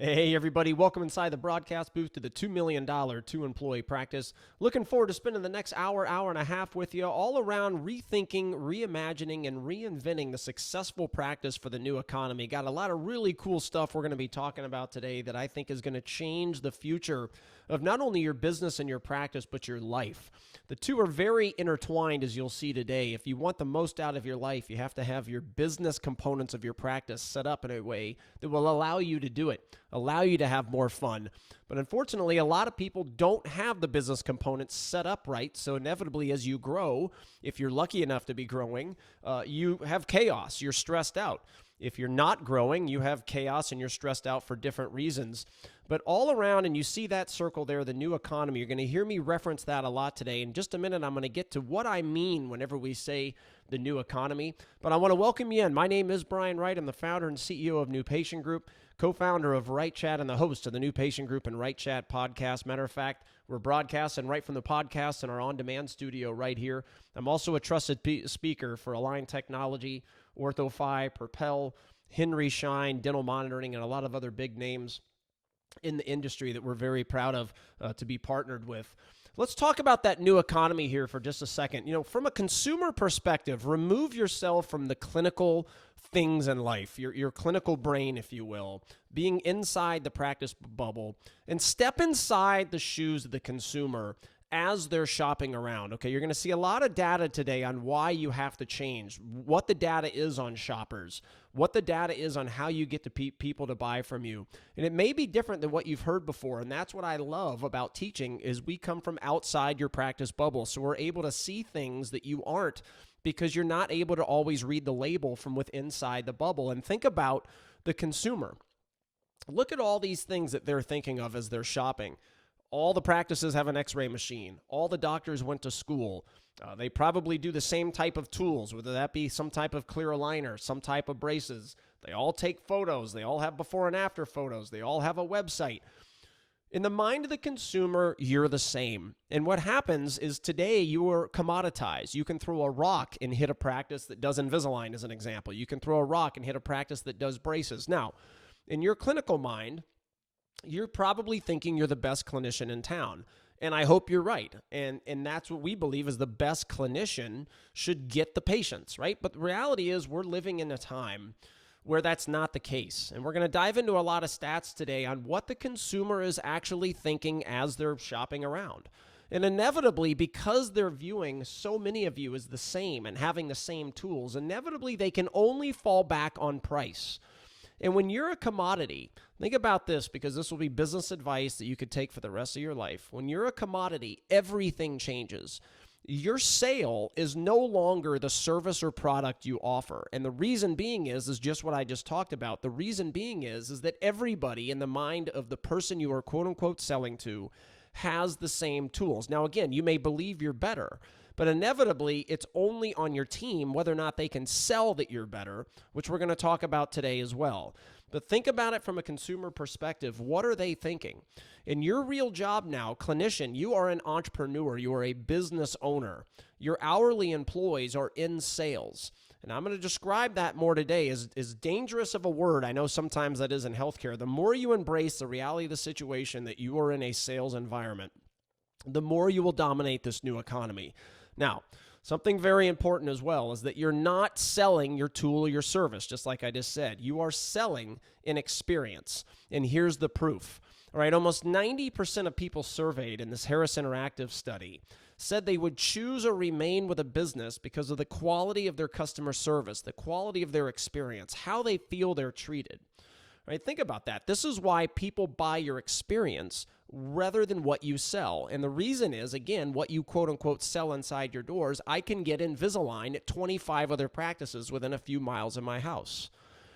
Hey, everybody. Welcome inside the broadcast booth to the $2 million two-employee practice. Looking forward to spending the next hour and a half with you all around rethinking, reimagining, and reinventing the successful practice for the new economy. Got a lot of really cool stuff we're going to be talking about today that I think is going to change the future of not only your business and your practice, but your life. The two are very intertwined, as you'll see today. If you want the most out of your life, you have to have your business components of your practice set up in a way that will allow you to do it, allow you to have more fun. But unfortunately, a lot of people don't have the business components set up right. So inevitably, as you grow, if you're lucky enough to be growing, you have chaos. You're stressed out. If you're not growing, you have chaos and you're stressed out for different reasons. But all around, and you see that circle there, the new economy, you're going to hear me reference that a lot today. In just a minute, I'm going to get to what I mean whenever we say the new economy. But I want to welcome you in. My name is Brian Wright. I'm the founder and CEO of New Patient Group, co-founder of Wright Chat, and the host of the New Patient Group and Wright Chat podcast. Matter of fact, we're broadcasting right from the podcast in our on-demand studio right here. I'm also a trusted speaker for Align Technology, OrthoFi, Propel, Henry Schein, Dental Monitoring, and a lot of other big names in the industry that we're very proud of to be partnered with. Let's talk about that new economy here for just a second. You know, from a consumer perspective, remove yourself from the clinical things in life, your clinical brain, if you will, being inside the practice bubble, and step inside the shoes of the consumer as they're shopping around. Okay, you're going to see a lot of data today on why you have to change, what the data is on shoppers, what the data is on how you get to people to buy from you. And it may be different than what you've heard before. And that's what I love about teaching is we come from outside your practice bubble. So we're able to see things that you aren't because you're not able to always read the label from within inside the bubble. And think about the consumer. Look at all these things that they're thinking of as they're shopping. All the practices have an x-ray machine. All the doctors went to school. They probably do the same type of tools, whether that be some type of clear aligner, some type of braces. They all take photos. They all have before and after photos. They all have a website. In the mind of the consumer, you're the same. And what happens is today you are commoditized. You can throw a rock and hit a practice that does Invisalign, as an example. You can throw a rock and hit a practice that does braces. Now, in your clinical mind, you're probably thinking you're the best clinician in town. And I hope you're right. And that's what we believe is the best clinician should get the patients, right? But the reality is we're living in a time where that's not the case. And we're going to dive into a lot of stats today on what the consumer is actually thinking as they're shopping around. And inevitably, because they're viewing so many of you as the same and having the same tools, inevitably they can only fall back on price. And when you're a commodity, think about this because this will be business advice that you could take for the rest of your life. When you're a commodity, everything changes. Your sale is no longer the service or product you offer. And the reason being is just what I just talked about. The reason being is that everybody in the mind of the person you are quote unquote selling to has the same tools. Now, again, you may believe you're better, but inevitably, it's only on your team whether or not they can sell that you're better, which we're going to talk about today as well. But think about it from a consumer perspective. What are they thinking? In your real job now, clinician, you are an entrepreneur. You are a business owner. Your hourly employees are in sales. And I'm going to describe that more today. As dangerous of a word, I know sometimes that is in healthcare, the more you embrace the reality of the situation that you are in a sales environment, the more you will dominate this new economy. Now, something very important as well is that you're not selling your tool or your service, just like I just said. You are selling an experience. And here's the proof. All right, almost 90% of people surveyed in this Harris Interactive study said they would choose or remain with a business because of the quality of their customer service, the quality of their experience, how they feel they're treated. Right? Think about that. This is why people buy your experience rather than what you sell. And the reason is, again, what you quote unquote sell inside your doors. I can get Invisalign at 25 other practices within a few miles of my house.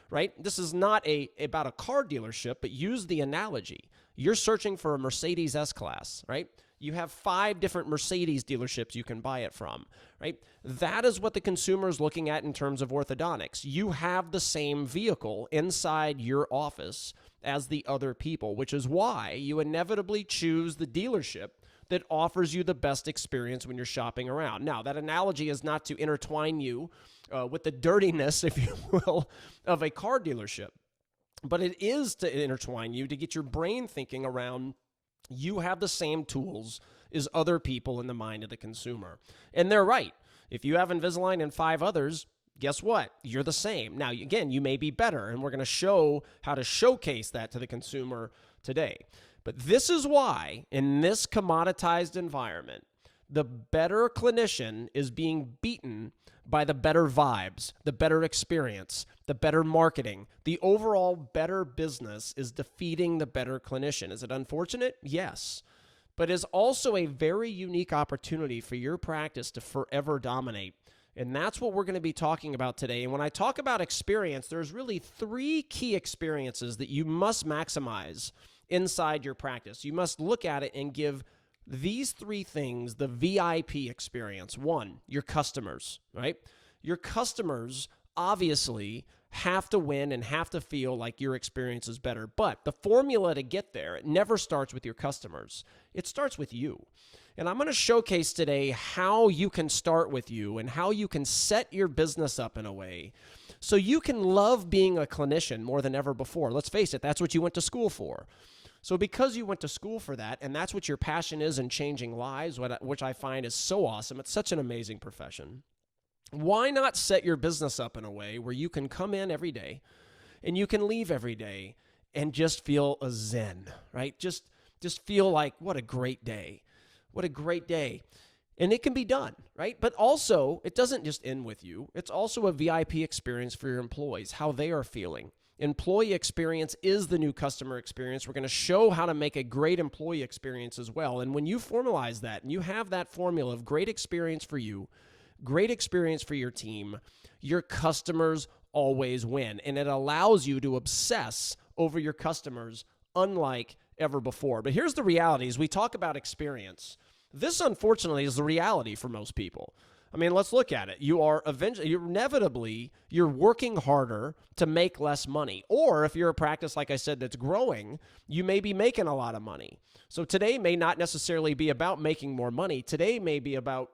Right? This is not about a car dealership, but use the analogy. You're searching for a Mercedes S-Class, right? You have 5 different Mercedes dealerships you can buy it from, right? That is what the consumer is looking at in terms of orthodontics. You have the same vehicle inside your office as the other people, which is why you inevitably choose the dealership that offers you the best experience when you're shopping around. Now, that analogy is not to intertwine you with the dirtiness, if you will, of a car dealership. but it is to intertwine you, to get your brain thinking around you have the same tools as other people in the mind of the consumer. And they're right. If you have Invisalign and 5 others, guess what? You're the same. Now, again, you may be better, and we're going to show how to showcase that to the consumer today. But this is why, in this commoditized environment, the better clinician is being beaten by the better vibes, the better experience, the better marketing. The overall better business is defeating the better clinician. Is it unfortunate? Yes. But it's also a very unique opportunity for your practice to forever dominate. And that's what we're going to be talking about today. And when I talk about experience, there's really 3 key experiences that you must maximize inside your practice. You must look at it and give these 3 things the VIP experience. 1, your customers, right? Your customers obviously have to win and have to feel like your experience is better. But the formula to get there, it never starts with your customers. It starts with you. And I'm going to showcase today how you can start with you and how you can set your business up in a way so you can love being a clinician more than ever before. Let's face it, that's what you went to school for. So because you went to school for that, and that's what your passion is in changing lives, which I find is so awesome, it's such an amazing profession, why not set your business up in a way where you can come in every day and you can leave every day and just feel a zen, right? Just feel like, what a great day. What a great day. And it can be done, right? But also, it doesn't just end with you. It's also a VIP experience for your employees, how they are feeling. Employee experience is the new customer experience. We're going to show how to make a great employee experience as well. And when you formalize that and you have that formula of great experience for you, great experience for your team, your customers always win. And it allows you to obsess over your customers unlike ever before. But here's the reality. As we talk about experience, this unfortunately is the reality for most people. I mean, let's look at it. You're working harder to make less money. Or if you're a practice, like I said, that's growing, you may be making a lot of money. So today may not necessarily be about making more money. Today may be about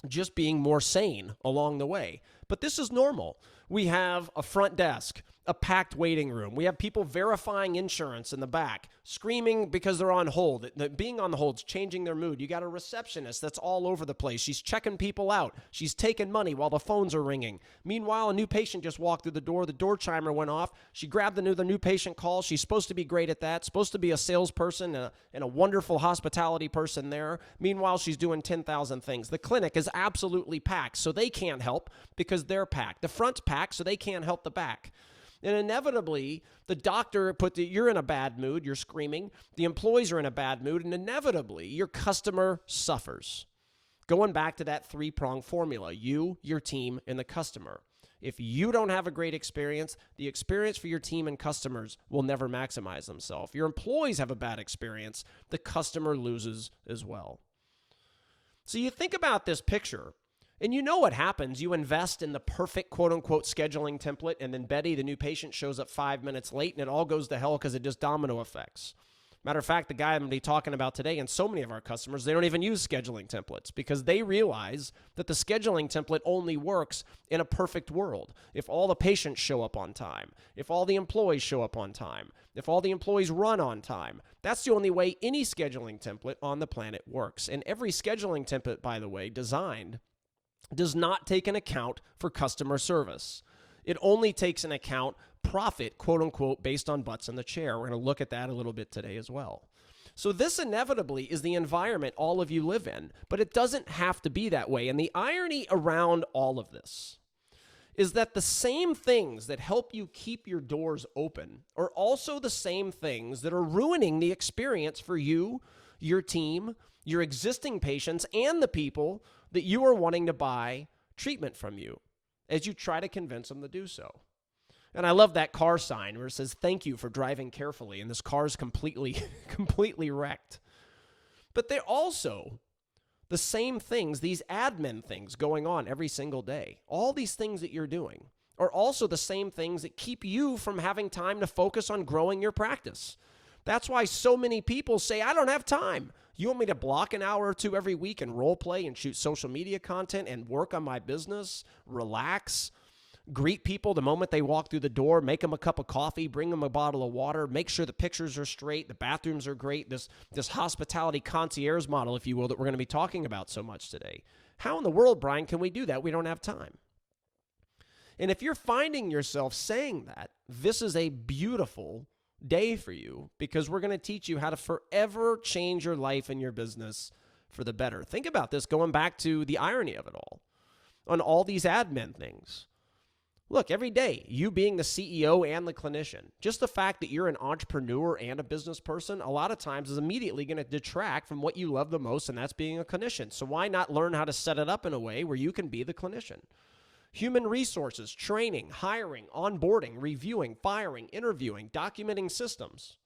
just being more sane along the way. But this is normal. We have a front desk, a packed waiting room. We have people verifying insurance in the back, screaming because they're on hold. Being on the hold is changing their mood. You got a receptionist that's all over the place. She's checking people out. She's taking money while the phones are ringing. Meanwhile, a new patient just walked through the door. The door chimer went off. She grabbed the new patient call. She's supposed to be great at that, supposed to be a salesperson and a wonderful hospitality person there. Meanwhile, she's doing 10,000 things. The clinic is absolutely packed, so they can't help because they're packed. The front's packed, so they can't help the back. And inevitably, the doctor you're in a bad mood, you're screaming. The employees are in a bad mood, and inevitably, your customer suffers. Going back to that 3-pronged formula, you, your team, and the customer. If you don't have a great experience, the experience for your team and customers will never maximize themselves. If your employees have a bad experience, the customer loses as well. So you think about this picture. And you know what happens. You invest in the perfect quote-unquote scheduling template, and then Betty, the new patient, shows up 5 minutes late, and it all goes to hell because it just domino effects. Matter of fact, the guy I'm going to be talking about today and so many of our customers, they don't even use scheduling templates because they realize that the scheduling template only works in a perfect world. If all the patients show up on time, if all the employees show up on time, if all the employees run on time, that's the only way any scheduling template on the planet works. And every scheduling template, by the way, designed does not take an account for customer service. It only takes an account profit, quote unquote, based on butts in the chair. We're going to look at that a little bit today as well. So this inevitably is the environment all of you live in, but it doesn't have to be that way. And the irony around all of this is that the same things that help you keep your doors open are also the same things that are ruining the experience for you, your team, your existing patients, and the people that you are wanting to buy treatment from you as you try to convince them to do so. And I love that car sign where it says, "Thank you for driving carefully," and this car's completely wrecked. But they're also the same things, these admin things going on every single day. All these things that you're doing are also the same things that keep you from having time to focus on growing your practice. That's why so many people say, "I don't have time." You want me to block an hour or two every week and role play and shoot social media content and work on my business, relax? greet people the moment they walk through the door, make them a cup of coffee, bring them a bottle of water, make sure the pictures are straight, the bathrooms are great, this hospitality concierge model, if you will, that we're going to be talking about so much today. How in the world, Brian, can we do that? We don't have time. And if you're finding yourself saying that, this is a beautiful day for you, because we're going to teach you how to forever change your life and your business for the better. Think about this, going back to the irony of it all, on all these admin things. Look, every day, you being the CEO and the clinician, just the fact that you're an entrepreneur and a business person, a lot of times is immediately going to detract from what you love the most, and that's being a clinician. So why not learn how to set it up in a way where you can be the clinician? Human resources, training, hiring, onboarding, reviewing, firing, interviewing, documenting systems.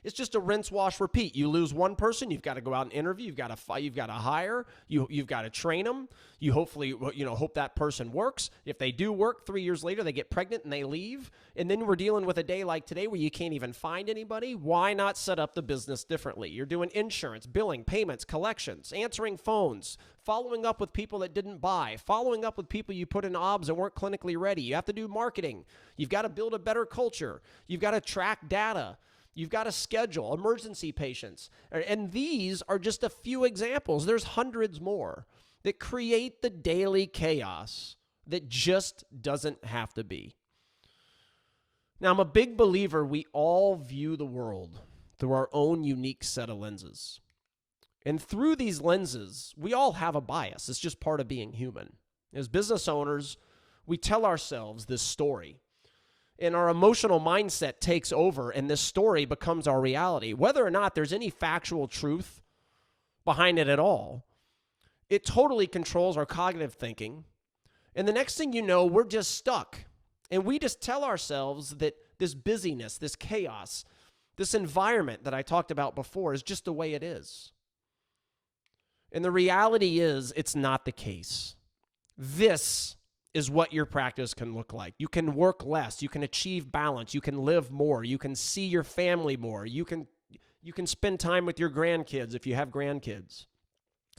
It's just a rinse, wash, repeat. You lose one person, you've got to go out and interview. You've got to hire. You've got to train them. You hopefully, hope that person works. If they do work, 3 years later they get pregnant and they leave. And then we're dealing with a day like today where you can't even find anybody. Why not set up the business differently? You're doing insurance, billing, payments, collections, answering phones, following up with people that didn't buy, following up with people you put in OBS that weren't clinically ready. You have to do marketing. You've got to build a better culture. You've got to track data. You've got to schedule emergency patients. And these are just a few examples. There's hundreds more that create the daily chaos that just doesn't have to be. Now, I'm a big believer we all view the world through our own unique set of lenses. And through these lenses, we all have a bias. It's just part of being human. As business owners, we tell ourselves this story. And our emotional mindset takes over, and this story becomes our reality. Whether or not there's any factual truth behind it at all, it totally controls our cognitive thinking. And the next thing you know, we're just stuck. And we just tell ourselves that this busyness, this chaos, this environment that I talked about before is just the way it is. And the reality is, it's not the case. This is what your practice can look like. You can work less. You can achieve balance. You can live more. You can see your family more. You can spend time with your grandkids if you have grandkids.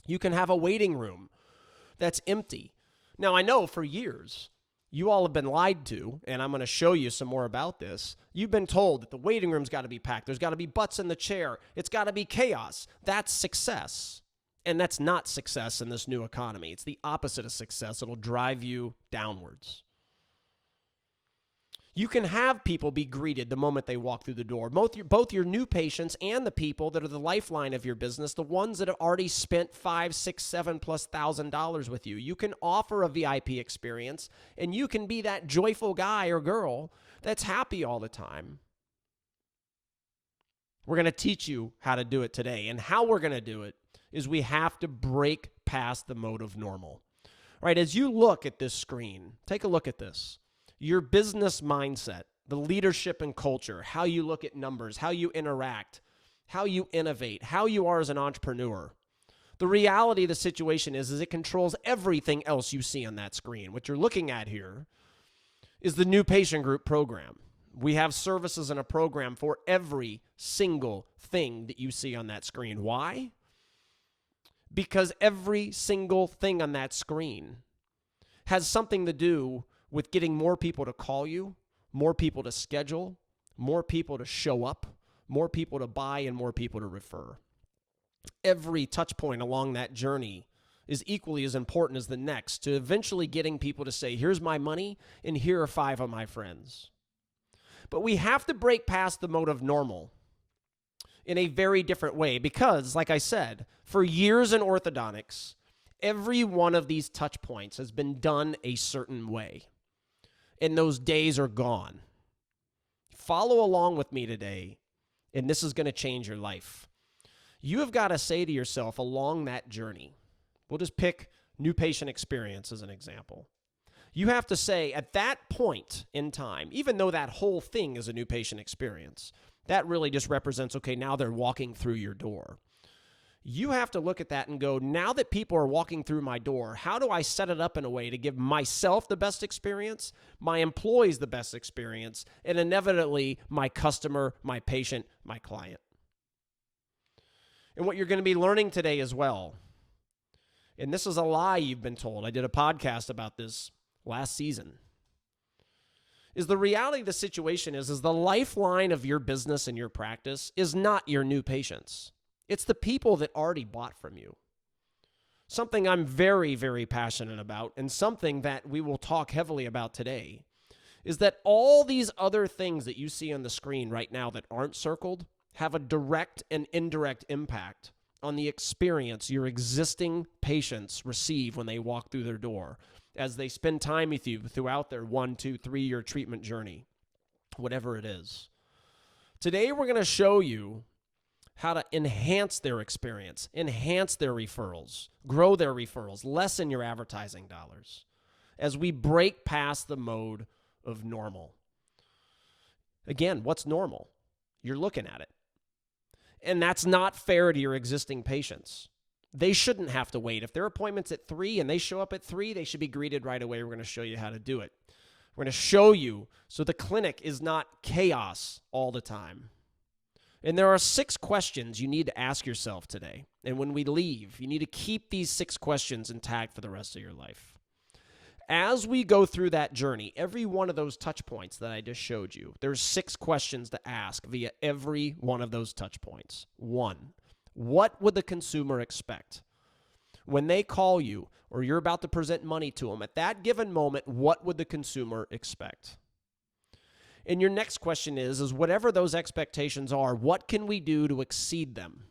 You can have a waiting room that's empty. Now, I know for years, you all have been lied to, and I'm going to show you some more about this. You've been told that the waiting room's got to be packed. There's got to be butts in the chair. It's got to be chaos. That's success. And that's not success in this new economy. It's the opposite of success. It'll drive you downwards. You can have people be greeted the moment they walk through the door. Both your new patients and the people that are the lifeline of your business, the ones that have already spent $5,000, $6,000, $7+ thousand with you. You can offer a VIP experience, and you can be that joyful guy or girl that's happy all the time. We're going to teach you how to do it today, and how we're going to do it is we have to break past the mode of normal. All right, as you look at this screen, take a look at this. Your business mindset, the leadership and culture, how you look at numbers, how you interact, how you innovate, how you are as an entrepreneur. The reality of the situation is it controls everything else you see on that screen. What you're looking at here is the new patient group program. We have services and a program for every single thing that you see on that screen. Why? Because every single thing on that screen has something to do with getting more people to call you, more people to schedule, more people to show up, more people to buy, and more people to refer. Every touch point along that journey is equally as important as the next to eventually getting people to say, here's my money, and here are 5 of my friends. But we have to break past the mode of normal in a very different way because, like I said, for years in orthodontics, every one of these touch points has been done a certain way, and those days are gone. Follow along with me today, and this is going to change your life. You have got to say to yourself along that journey, we'll just pick new patient experience as an example. You have to say at that point in time, even though that whole thing is a new patient experience, that really just represents, okay, now they're walking through your door. You have to look at that and go, now that people are walking through my door, how do I set it up in a way to give myself the best experience, my employees the best experience, and inevitably my customer, my patient, my client? And what you're going to be learning today as well, and this is a lie you've been told. I did a podcast about this last season. Is the reality of the situation is the lifeline of your business and your practice is not your new patients. It's the people that already bought from you. Something I'm very, very passionate about, and something that we will talk heavily about today, is that all these other things that you see on the screen right now that aren't circled have a direct and indirect impact on the experience your existing patients receive when they walk through their door, as they spend time with you throughout their 1, 2, 3-year treatment journey, whatever it is. Today, we're going to show you how to enhance their experience, enhance their referrals, grow their referrals, lessen your advertising dollars as we break past the mode of normal. Again, what's normal? You're looking at it. And that's not fair to your existing patients. They shouldn't have to wait. If their appointment's at 3 and they show up at 3, they should be greeted right away. We're going to show you how to do it. We're going to show you so the clinic is not chaos all the time. And there are 6 questions you need to ask yourself today. And when we leave, you need to keep these 6 questions intact for the rest of your life. As we go through that journey, every one of those touch points that I just showed you, there's 6 questions to ask via every one of those touch points. 1, what would the consumer expect? When they call you or you're about to present money to them, at that given moment, what would the consumer expect? And your next question is whatever those expectations are, what can we do to exceed them?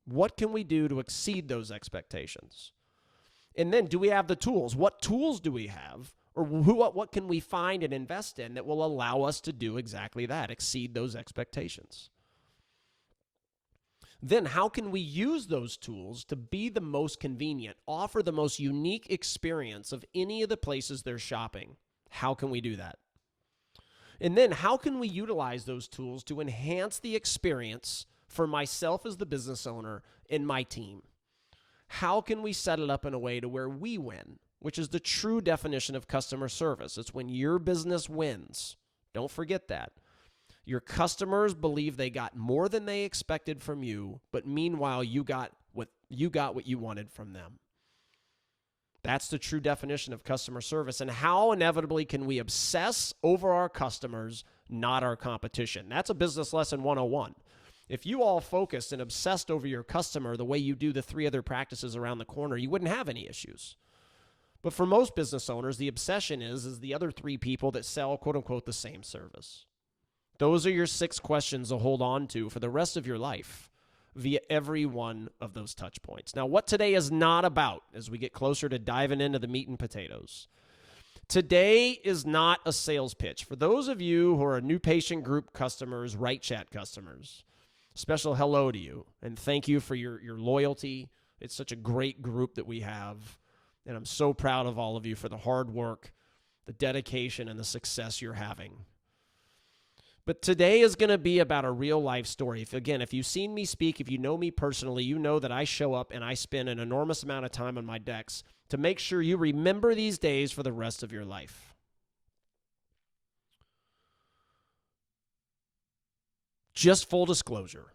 What can we do to exceed those expectations? And then, do we have the tools? What tools do we have? Or what can we find and invest in that will allow us to do exactly that, exceed those expectations? Then, how can we use those tools to be the most convenient, offer the most unique experience of any of the places they're shopping? How can we do that? And then, how can we utilize those tools to enhance the experience for myself as the business owner and my team? How can we set it up in a way to where we win, which is the true definition of customer service? It's when your business wins. Don't forget that. Your customers believe they got more than they expected from you, but meanwhile, you got what you wanted from them. That's the true definition of customer service. And how inevitably can we obsess over our customers, not our competition? That's a business lesson 101. If you all focused and obsessed over your customer the way you do the 3 other practices around the corner, you wouldn't have any issues. But for most business owners, the obsession is the other 3 people that sell, quote unquote, the same service. Those are your 6 questions to hold on to for the rest of your life via every one of those touch points. Now, what today is not about, as we get closer to diving into the meat and potatoes, today is not a sales pitch. For those of you who are new patient group customers, Right Chat customers, special hello to you, and thank you for your loyalty. It's such a great group that we have, and I'm so proud of all of you for the hard work, the dedication, and the success you're having. But today is going to be about a real-life story. If you've seen me speak, if you know me personally, you know that I show up and I spend an enormous amount of time on my decks to make sure you remember these days for the rest of your life. Just full disclosure,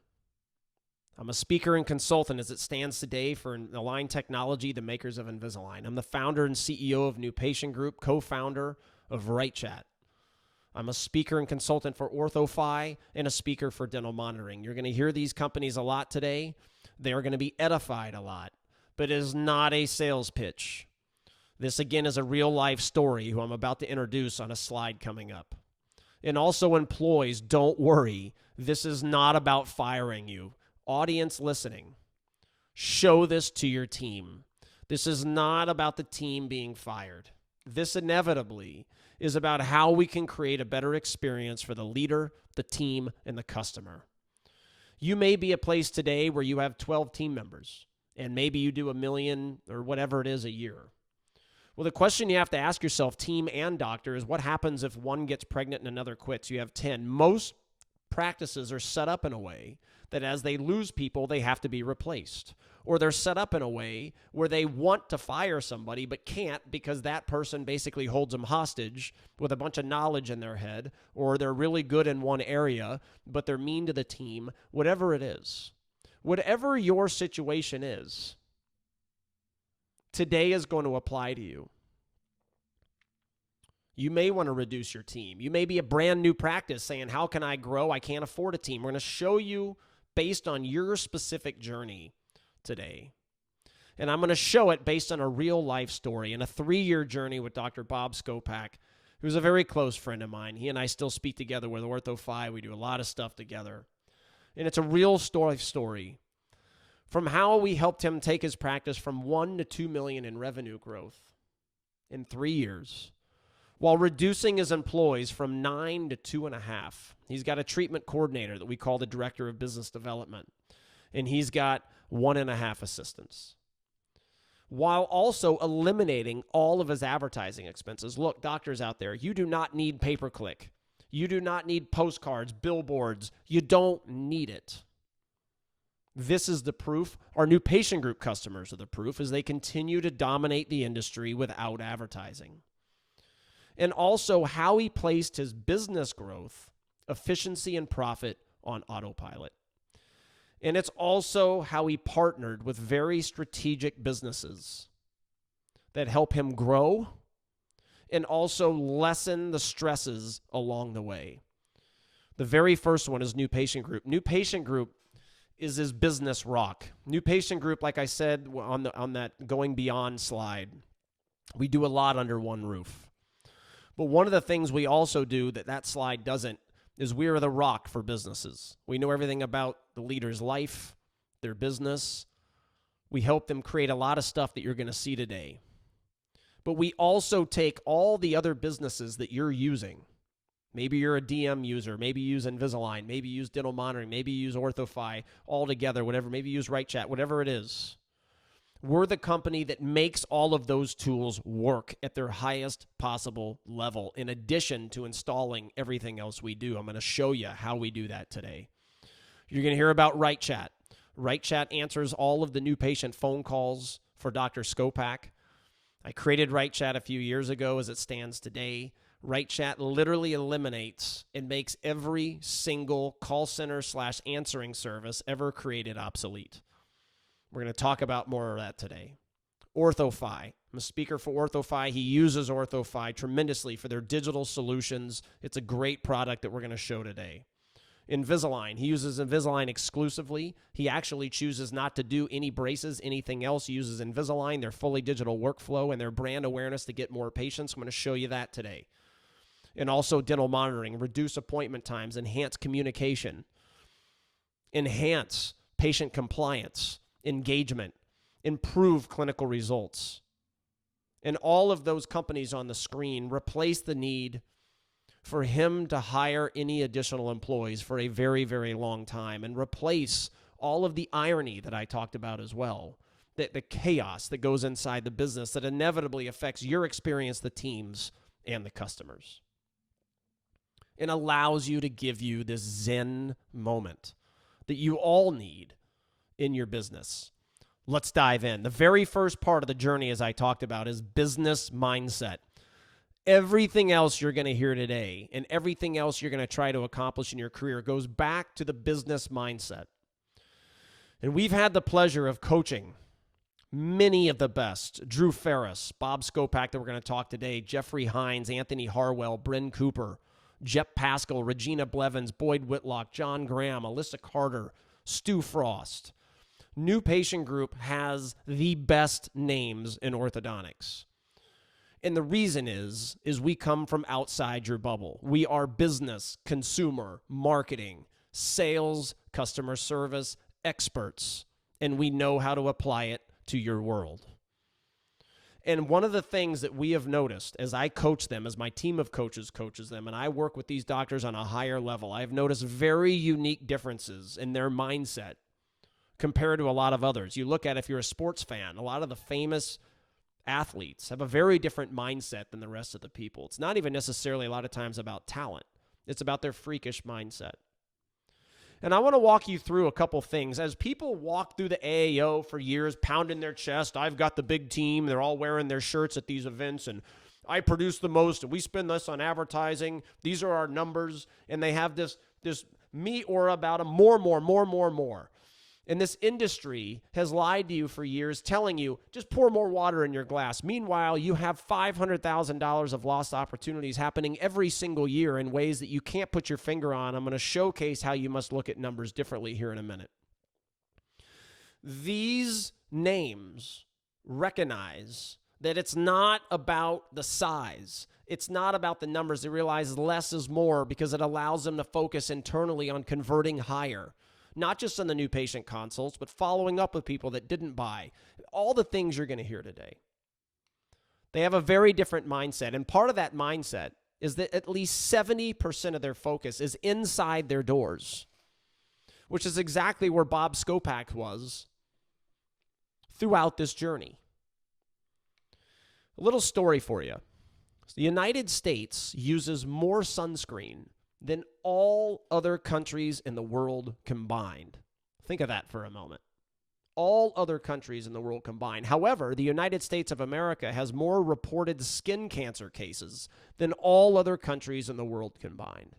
I'm a speaker and consultant as it stands today for Align Technology, the makers of Invisalign. I'm the founder and CEO of New Patient Group, co-founder of Right Chat. I'm a speaker and consultant for OrthoFi and a speaker for dental monitoring. You're going to hear these companies a lot today. They're going to be edified a lot, but it is not a sales pitch. This, again, is a real-life story who I'm about to introduce on a slide coming up. And also employees, don't worry. This is not about firing you. Audience listening, show this to your team. This is not about the team being fired. This inevitably is about how we can create a better experience for the leader, the team, and the customer. You may be a place today where you have 12 team members, and maybe you do $1 million or whatever it is a year. Well, the question you have to ask yourself, team and doctor, is what happens if one gets pregnant and another quits? You have 10. Most practices are set up in a way that as they lose people, they have to be replaced. Or they're set up in a way where they want to fire somebody but can't because that person basically holds them hostage with a bunch of knowledge in their head, or they're really good in one area, but they're mean to the team, whatever it is. Whatever your situation is, today is going to apply to you. You may want to reduce your team. You may be a brand new practice saying, how can I grow? I can't afford a team. We're going to show you based on your specific journey today. And I'm going to show it based on a real life story and a 3-year journey with Dr. Bob Skopak, who's a very close friend of mine. He and I still speak together with OrthoFi. We do a lot of stuff together. And it's a real story from how we helped him take his practice from 1 to 2 million in revenue growth in 3 years, while reducing his employees from 9 to 2.5. He's got a treatment coordinator that we call the director of business development, and he's got 1.5 assistants, while also eliminating all of his advertising expenses. Look, doctors out there, you do not need pay-per-click. You do not need postcards, billboards. You don't need it. This is the proof. Our new patient group customers are the proof as they continue to dominate the industry without advertising. And also how he placed his business growth, efficiency, and profit on autopilot. And it's also how he partnered with very strategic businesses that help him grow and also lessen the stresses along the way. The very first one is New Patient Group. New Patient Group is his business rock. New Patient Group, like I said on that Going Beyond slide, we do a lot under one roof. But one of the things we also do that slide doesn't is we are the rock for businesses. We know everything about the leader's life, their business. We help them create a lot of stuff that you're going to see today. But we also take all the other businesses that you're using. Maybe you're a DM user. Maybe you use Invisalign. Maybe you use dental monitoring. Maybe you use OrthoFi all together, whatever. Maybe you use RightChat, whatever it is. We're the company that makes all of those tools work at their highest possible level, in addition to installing everything else we do. I'm going to show you how we do that today. You're going to hear about RightChat. RightChat answers all of the new patient phone calls for Dr. Skopak. I created RightChat a few years ago as it stands today. RightChat literally eliminates and makes every single call center / answering service ever created obsolete. We're going to talk about more of that today. OrthoFi. I'm a speaker for OrthoFi. He uses OrthoFi tremendously for their digital solutions. It's a great product that we're going to show today. Invisalign. He uses Invisalign exclusively. He actually chooses not to do any braces, anything else. He uses Invisalign, their fully digital workflow, and their brand awareness to get more patients. I'm going to show you that today. And also dental monitoring, reduce appointment times, enhance communication, enhance patient compliance, engagement, improve clinical results. And all of those companies on the screen replace the need for him to hire any additional employees for a very, very long time, and replace all of the irony that I talked about as well, the chaos that goes inside the business that inevitably affects your experience, the teams, and the customers. It allows you to give you this Zen moment that you all need in your business. Let's dive in. The very first part of the journey, as I talked about, is business mindset. Everything else you're going to hear today and everything else you're going to try to accomplish in your career goes back to the business mindset. And we've had the pleasure of coaching many of the best. Drew Ferris, Bob Skopak that we're going to talk today, Jeffrey Hines, Anthony Harwell, Bryn Cooper, Jep Pascal, Regina Blevins, Boyd Whitlock, John Graham, Alyssa Carter, Stu Frost. New Patient Group has the best names in orthodontics. And the reason is we come from outside your bubble. We are business, consumer, marketing, sales, customer service experts, and we know how to apply it to your world. And one of the things that we have noticed as I coach them, as my team of coaches coaches them, and I work with these doctors on a higher level, I've noticed very unique differences in their mindset compared to a lot of others. You look at, if you're a sports fan, a lot of the famous athletes have a very different mindset than the rest of the people. It's not even necessarily a lot of times about talent. It's about their freakish mindset. And I want to walk you through a couple things. As people walk through the AAO for years, pounding their chest, I've got the big team, they're all wearing their shirts at these events, and I produce the most, and we spend this on advertising, these are our numbers, and they have this me aura about them, more. And this industry has lied to you for years, telling you, just pour more water in your glass. Meanwhile, you have $500,000 of lost opportunities happening every single year in ways that you can't put your finger on. I'm going to showcase how you must look at numbers differently here in a minute. These names recognize that it's not about the size. It's not about the numbers. They realize less is more because it allows them to focus internally on converting higher. Not just on the new patient consults, but following up with people that didn't buy. All the things you're going to hear today. They have a very different mindset. And part of that mindset is that at least 70% of their focus is inside their doors, which is exactly where Bob Skopak was throughout this journey. A little story for you. The United States uses more sunscreen than all other countries in the world combined. Think of that for a moment. All other countries in the world combined. However, the United States of America has more reported skin cancer cases than all other countries in the world combined.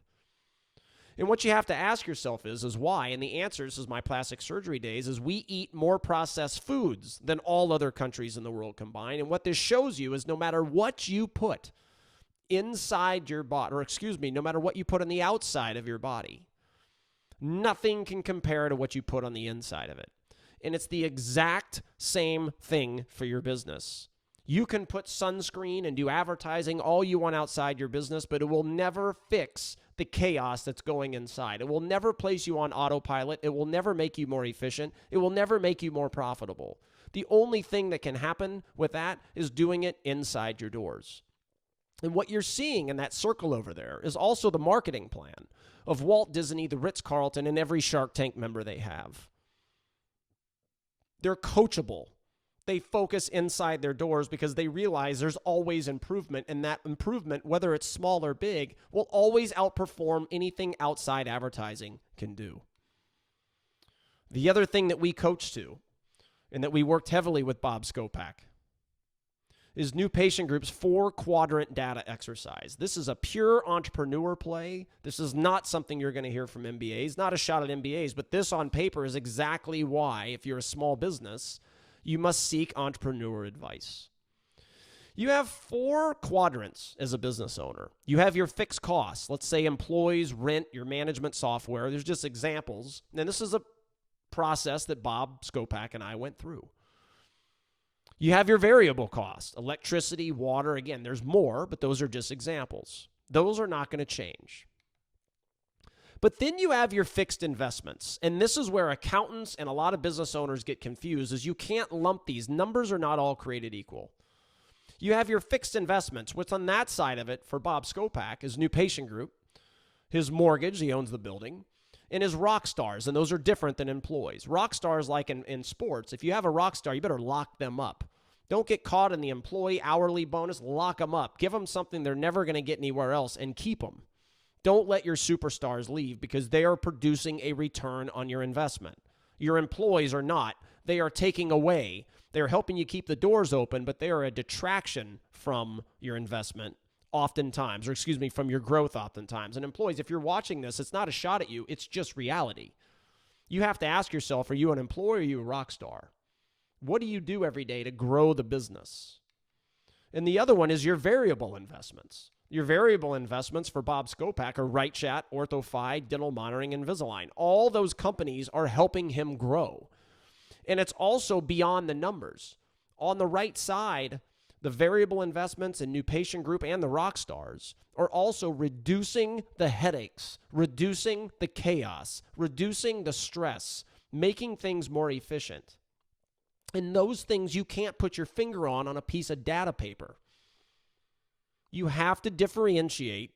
And what you have to ask yourself is why? And the answer, this is my plastic surgery days, is we eat more processed foods than all other countries in the world combined. And what this shows you is no matter what you put inside your body, no matter what you put on the outside of your body, nothing can compare to what you put on the inside of it. And it's the exact same thing for your business. You can put sunscreen and do advertising all you want outside your business, but it will never fix the chaos that's going inside. It will never place you on autopilot. It will never make you more efficient. It will never make you more profitable. The only thing that can happen with that is doing it inside your doors. And what you're seeing in that circle over there is also the marketing plan of Walt Disney, the Ritz-Carlton, and every Shark Tank member they have. They're coachable. They focus inside their doors because they realize there's always improvement, and that improvement, whether it's small or big, will always outperform anything outside advertising can do. The other thing that we coach to, and that we worked heavily with Bob Skopak, is new patient groups 4-quadrant data exercise. This is a pure entrepreneur play. This is not something you're going to hear from MBAs, not a shot at MBAs, but this on paper is exactly why, if you're a small business, you must seek entrepreneur advice. You have 4 quadrants as a business owner. You have your fixed costs. Let's say employees, rent, your management software. There's just examples. And this is a process that Bob Skopak and I went through. You have your variable cost, electricity, water. Again, there's more, but those are just examples. Those are not going to change. But then you have your fixed investments. And this is where accountants and a lot of business owners get confused, is you can't lump these. Numbers are not all created equal. You have your fixed investments. What's on that side of it for Bob Skopak is new patient group, his mortgage, he owns the building, and his rock stars, and those are different than employees. Rock stars, like in sports, if you have a rock star, you better lock them up. Don't get caught in the employee hourly bonus. Lock them up. Give them something they're never going to get anywhere else and keep them. Don't let your superstars leave because they are producing a return on your investment. Your employees are not. They are taking away. They are helping you keep the doors open, but they are a detraction from your investment oftentimes, from your growth oftentimes. And employees, if you're watching this, it's not a shot at you. It's just reality. You have to ask yourself, are you an employee or are you a rock star? What do you do every day to grow the business? And the other one is your variable investments. Your variable investments for Bob Skopak are Right Chat, OrthoFi, Dental Monitoring, and Invisalign. All those companies are helping him grow. And it's also beyond the numbers. On the right side, the variable investments in new patient group and the rock stars are also reducing the headaches, reducing the chaos, reducing the stress, making things more efficient. And those things you can't put your finger on a piece of data paper. You have to differentiate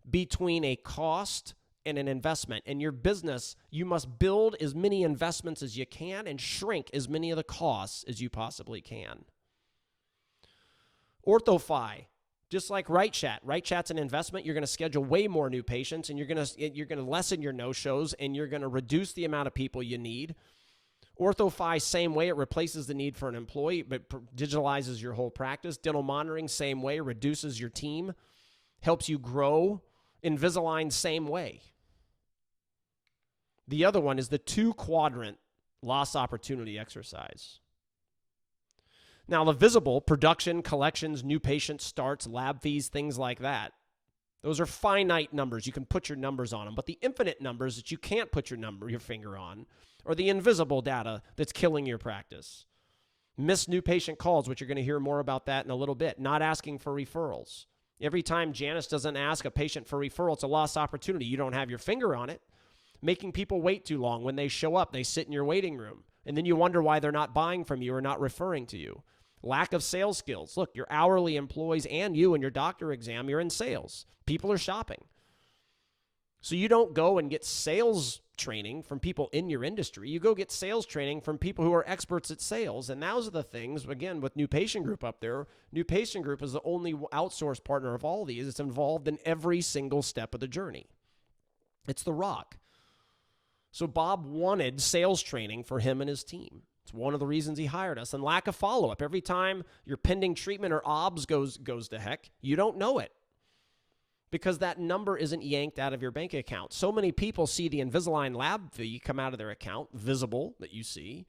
between a cost and an investment. In your business, you must build as many investments as you can and shrink as many of the costs as you possibly can. OrthoFi, just like Right Chat. Right Chat's an investment. You're going to schedule way more new patients, and you're going to lessen your no-shows, and you're going to reduce the amount of people you need. OrthoFi, same way, it replaces the need for an employee, but digitalizes your whole practice. Dental monitoring, same way, reduces your team, helps you grow. Invisalign, same way. The other one is the 2-quadrant lost opportunity exercise. Now, the visible, production, collections, new patient starts, lab fees, things like that, those are finite numbers. You can put your numbers on them. But the infinite numbers that you can't put your finger on are the invisible data that's killing your practice. Missed new patient calls, which you're going to hear more about that in a little bit. Not asking for referrals. Every time Janice doesn't ask a patient for referral, it's a lost opportunity. You don't have your finger on it. Making people wait too long. When they show up, they sit in your waiting room. And then you wonder why they're not buying from you or not referring to you. Lack of sales skills. Look, your hourly employees and you in your doctor exam, you're in sales. People are shopping. So you don't go and get sales training from people in your industry. You go get sales training from people who are experts at sales. And those are the things, again, with New Patient Group up there. New Patient Group is the only outsourced partner of all these. It's involved in every single step of the journey. It's the rock. So Bob wanted sales training for him and his team. It's one of the reasons he hired us. And lack of follow-up. Every time your pending treatment or OBS goes to heck, you don't know it because that number isn't yanked out of your bank account. So many people see the Invisalign lab fee come out of their account, visible that you see.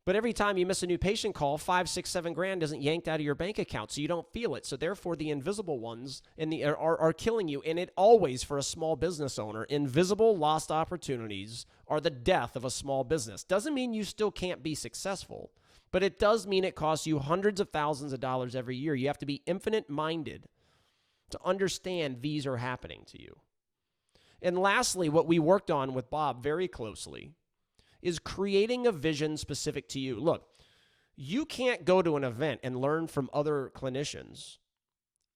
But every time you miss a new patient call, $5, $6, $7 grand isn't yanked out of your bank account, so you don't feel it. So therefore, the invisible ones are killing you. And it always, for a small business owner, invisible lost opportunities are the death of a small business. Doesn't mean you still can't be successful, but it does mean it costs you hundreds of thousands of dollars every year. You have to be infinite-minded to understand these are happening to you. And lastly, what we worked on with Bob very closely is creating a vision specific to you. Look, you can't go to an event and learn from other clinicians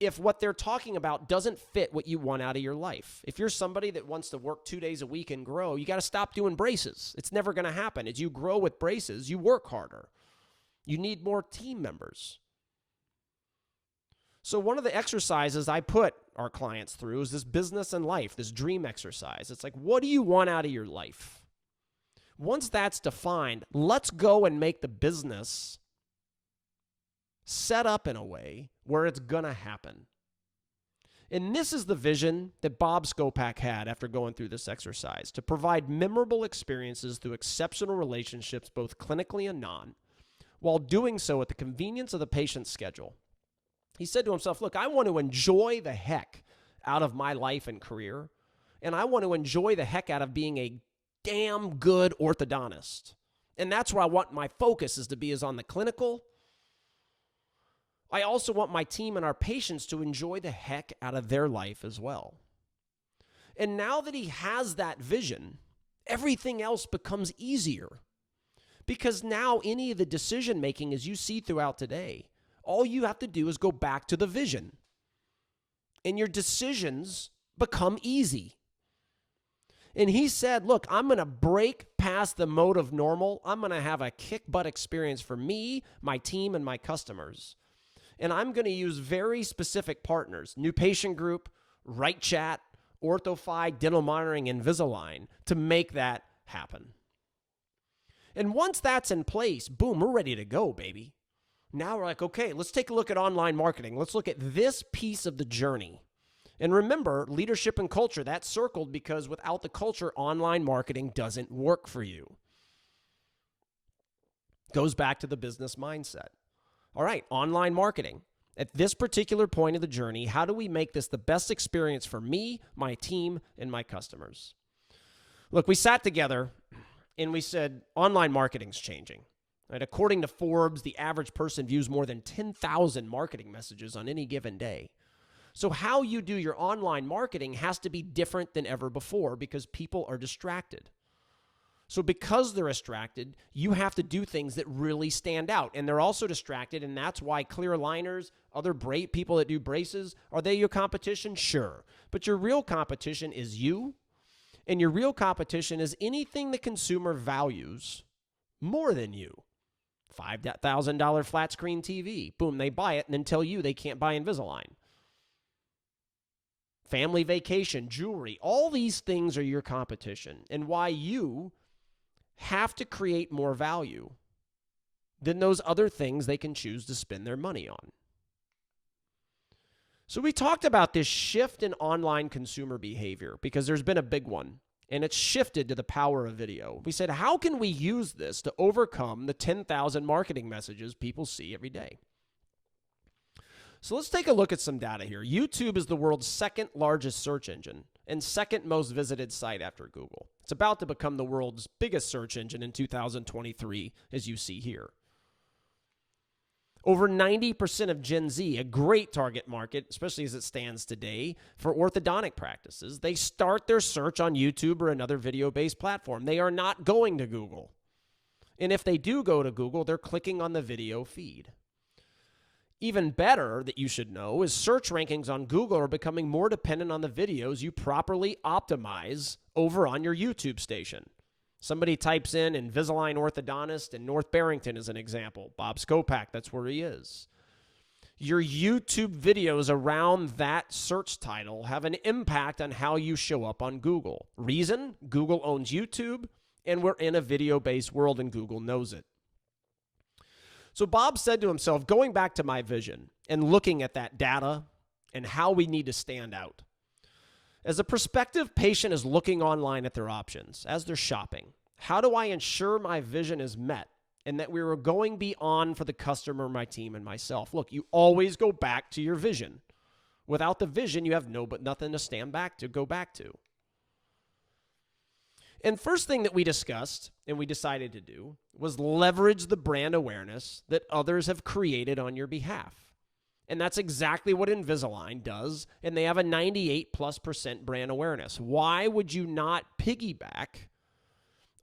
if what they're talking about doesn't fit what you want out of your life. If you're somebody that wants to work 2 days a week and grow, you got to stop doing braces. It's never going to happen. As you grow with braces, you work harder. You need more team members. So one of the exercises I put our clients through is this business and life, this dream exercise. It's like, what do you want out of your life? Once that's defined, let's go and make the business set up in a way where it's going to happen. And this is the vision that Bob Skopak had after going through this exercise, to provide memorable experiences through exceptional relationships, both clinically and non, while doing so at the convenience of the patient's schedule. He said to himself, look, I want to enjoy the heck out of my life and career, and I want to enjoy the heck out of being a damn good orthodontist. And that's where I want my focus is to be, is on the clinical. I also want my team and our patients to enjoy the heck out of their life as well. And now that he has that vision, everything else becomes easier. Because now any of the decision making, as you see throughout today, all you have to do is go back to the vision. And your decisions become easy. And he said, look, I'm going to break past the mode of normal. I'm going to have a kick-butt experience for me, my team, and my customers. And I'm going to use very specific partners, New Patient Group, Right Chat, OrthoFi, Dental Monitoring, Invisalign, to make that happen. And once that's in place, boom, we're ready to go, baby. Now we're like, okay, let's take a look at online marketing. Let's look at this piece of the journey. And remember, leadership and culture, that's circled because without the culture, online marketing doesn't work for you. Goes back to the business mindset. All right, online marketing. At this particular point of the journey, how do we make this the best experience for me, my team, and my customers? Look, we sat together and we said, online marketing's changing. Right? According to Forbes, the average person views more than 10,000 marketing messages on any given day. So how you do your online marketing has to be different than ever before because people are distracted. So because they're distracted, you have to do things that really stand out. And they're also distracted, and that's why clear aligners, other people that do braces, are they your competition? Sure. But your real competition is you, and your real competition is anything the consumer values more than you. $5,000 flat screen TV. Boom, they buy it and then tell you they can't buy Invisalign. Family vacation, jewelry, all these things are your competition, and why you have to create more value than those other things they can choose to spend their money on. So we talked about this shift in online consumer behavior because there's been a big one. and it's shifted to the power of video. We said, how can we use this to overcome the 10,000 marketing messages people see every day? So let's take a look at some data here. YouTube is the world's second largest search engine and second most visited site after Google. It's about to become the world's biggest search engine in 2023, as you see here. Over 90% of Gen Z, a great target market, especially as it stands today, for orthodontic practices, they start their search on YouTube or another video-based platform. They are not going to Google. And if they do go to Google, they're clicking on the video feed. Even better that you should know is search rankings on Google are becoming more dependent on the videos you properly optimize over on your YouTube station. Somebody types in Invisalign orthodontist in North Barrington as an example. Bob Skopak, that's where he is. Your YouTube videos around that search title have an impact on how you show up on Google. Reason? Google owns YouTube, and we're in a video-based world, and Google knows it. So Bob said to himself, going back to my vision and looking at that data and how we need to stand out, as a prospective patient is looking online at their options as they're shopping, how do I ensure my vision is met and that we are going beyond for the customer, my team, and myself? Look, you always go back to your vision. Without the vision, you have nothing to go back to. And first thing that we discussed and we decided to do was leverage the brand awareness that others have created on your behalf. And that's exactly what Invisalign does, and they have a 98+% brand awareness. Why would you not piggyback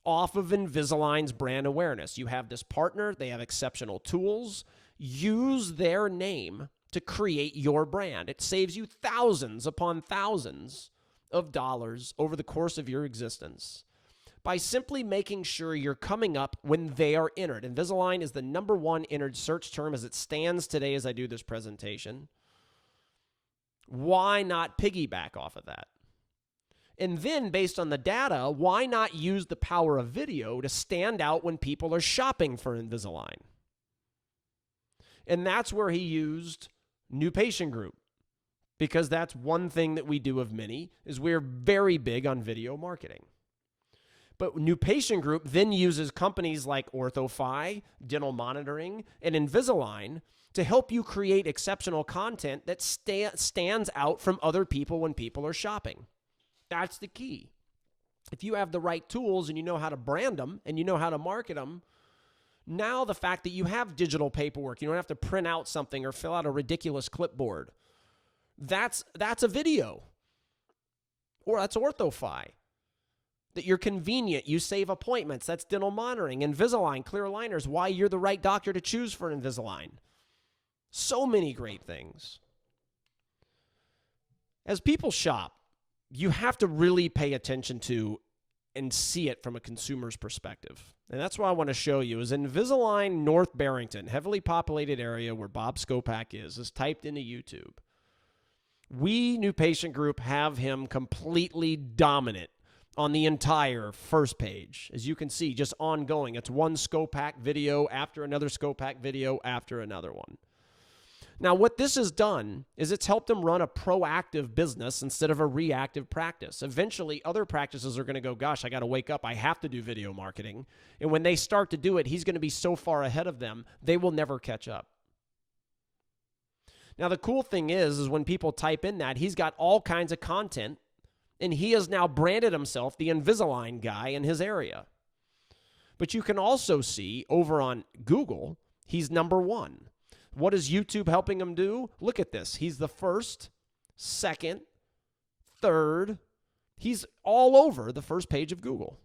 off of Invisalign's brand awareness? You have this partner, they have exceptional tools. Use their name to create your brand. It saves you thousands upon thousands of dollars over the course of your existence by simply making sure you're coming up when they are entered. Invisalign is the #1 entered search term as it stands today as I do this presentation. Why not piggyback off of that? And then, based on the data, why not use the power of video to stand out when people are shopping for Invisalign? And that's where he used new patient group, because that's one thing that we do of many, is we're very big on video marketing. But new patient group then uses companies like OrthoFi, Dental Monitoring, and Invisalign to help you create exceptional content that stands out from other people when people are shopping. That's the key. If you have the right tools and you know how to brand them and you know how to market them, now the fact that you have digital paperwork, you don't have to print out something or fill out a ridiculous clipboard. That's a video. Or that's OrthoFi. That you're convenient, you save appointments, that's dental monitoring. Invisalign, clear aligners, why you're the right doctor to choose for Invisalign. So many great things. As people shop, you have to really pay attention to and see it from a consumer's perspective. And that's what I want to show you is Invisalign North Barrington, heavily populated area where Bob Skopak is typed into YouTube. We, new patient group, have him completely dominant on the entire first page. As you can see, just ongoing. It's one Skopak video after another Skopak video after another one. Now, what this has done is it's helped him run a proactive business instead of a reactive practice. Eventually, other practices are going to go, gosh, I got to wake up. I have to do video marketing. And when they start to do it, he's going to be so far ahead of them, they will never catch up. Now, the cool thing is when people type in that, he's got all kinds of content, and he has now branded himself the Invisalign guy in his area. But you can also see over on Google, he's #1. What is YouTube helping him do? Look at this. He's the first, second, third. He's all over the first page of Google.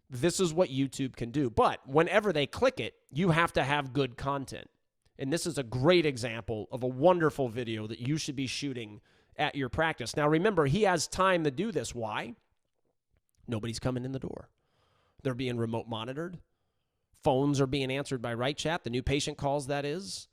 This is what YouTube can do. But whenever they click it, you have to have good content. And this is a great example of a wonderful video that you should be shooting at your practice. Now, remember, he has time to do this. Why? Nobody's coming in the door. They're being remote monitored. Phones are being answered by Right Chat, the new patient calls, that is.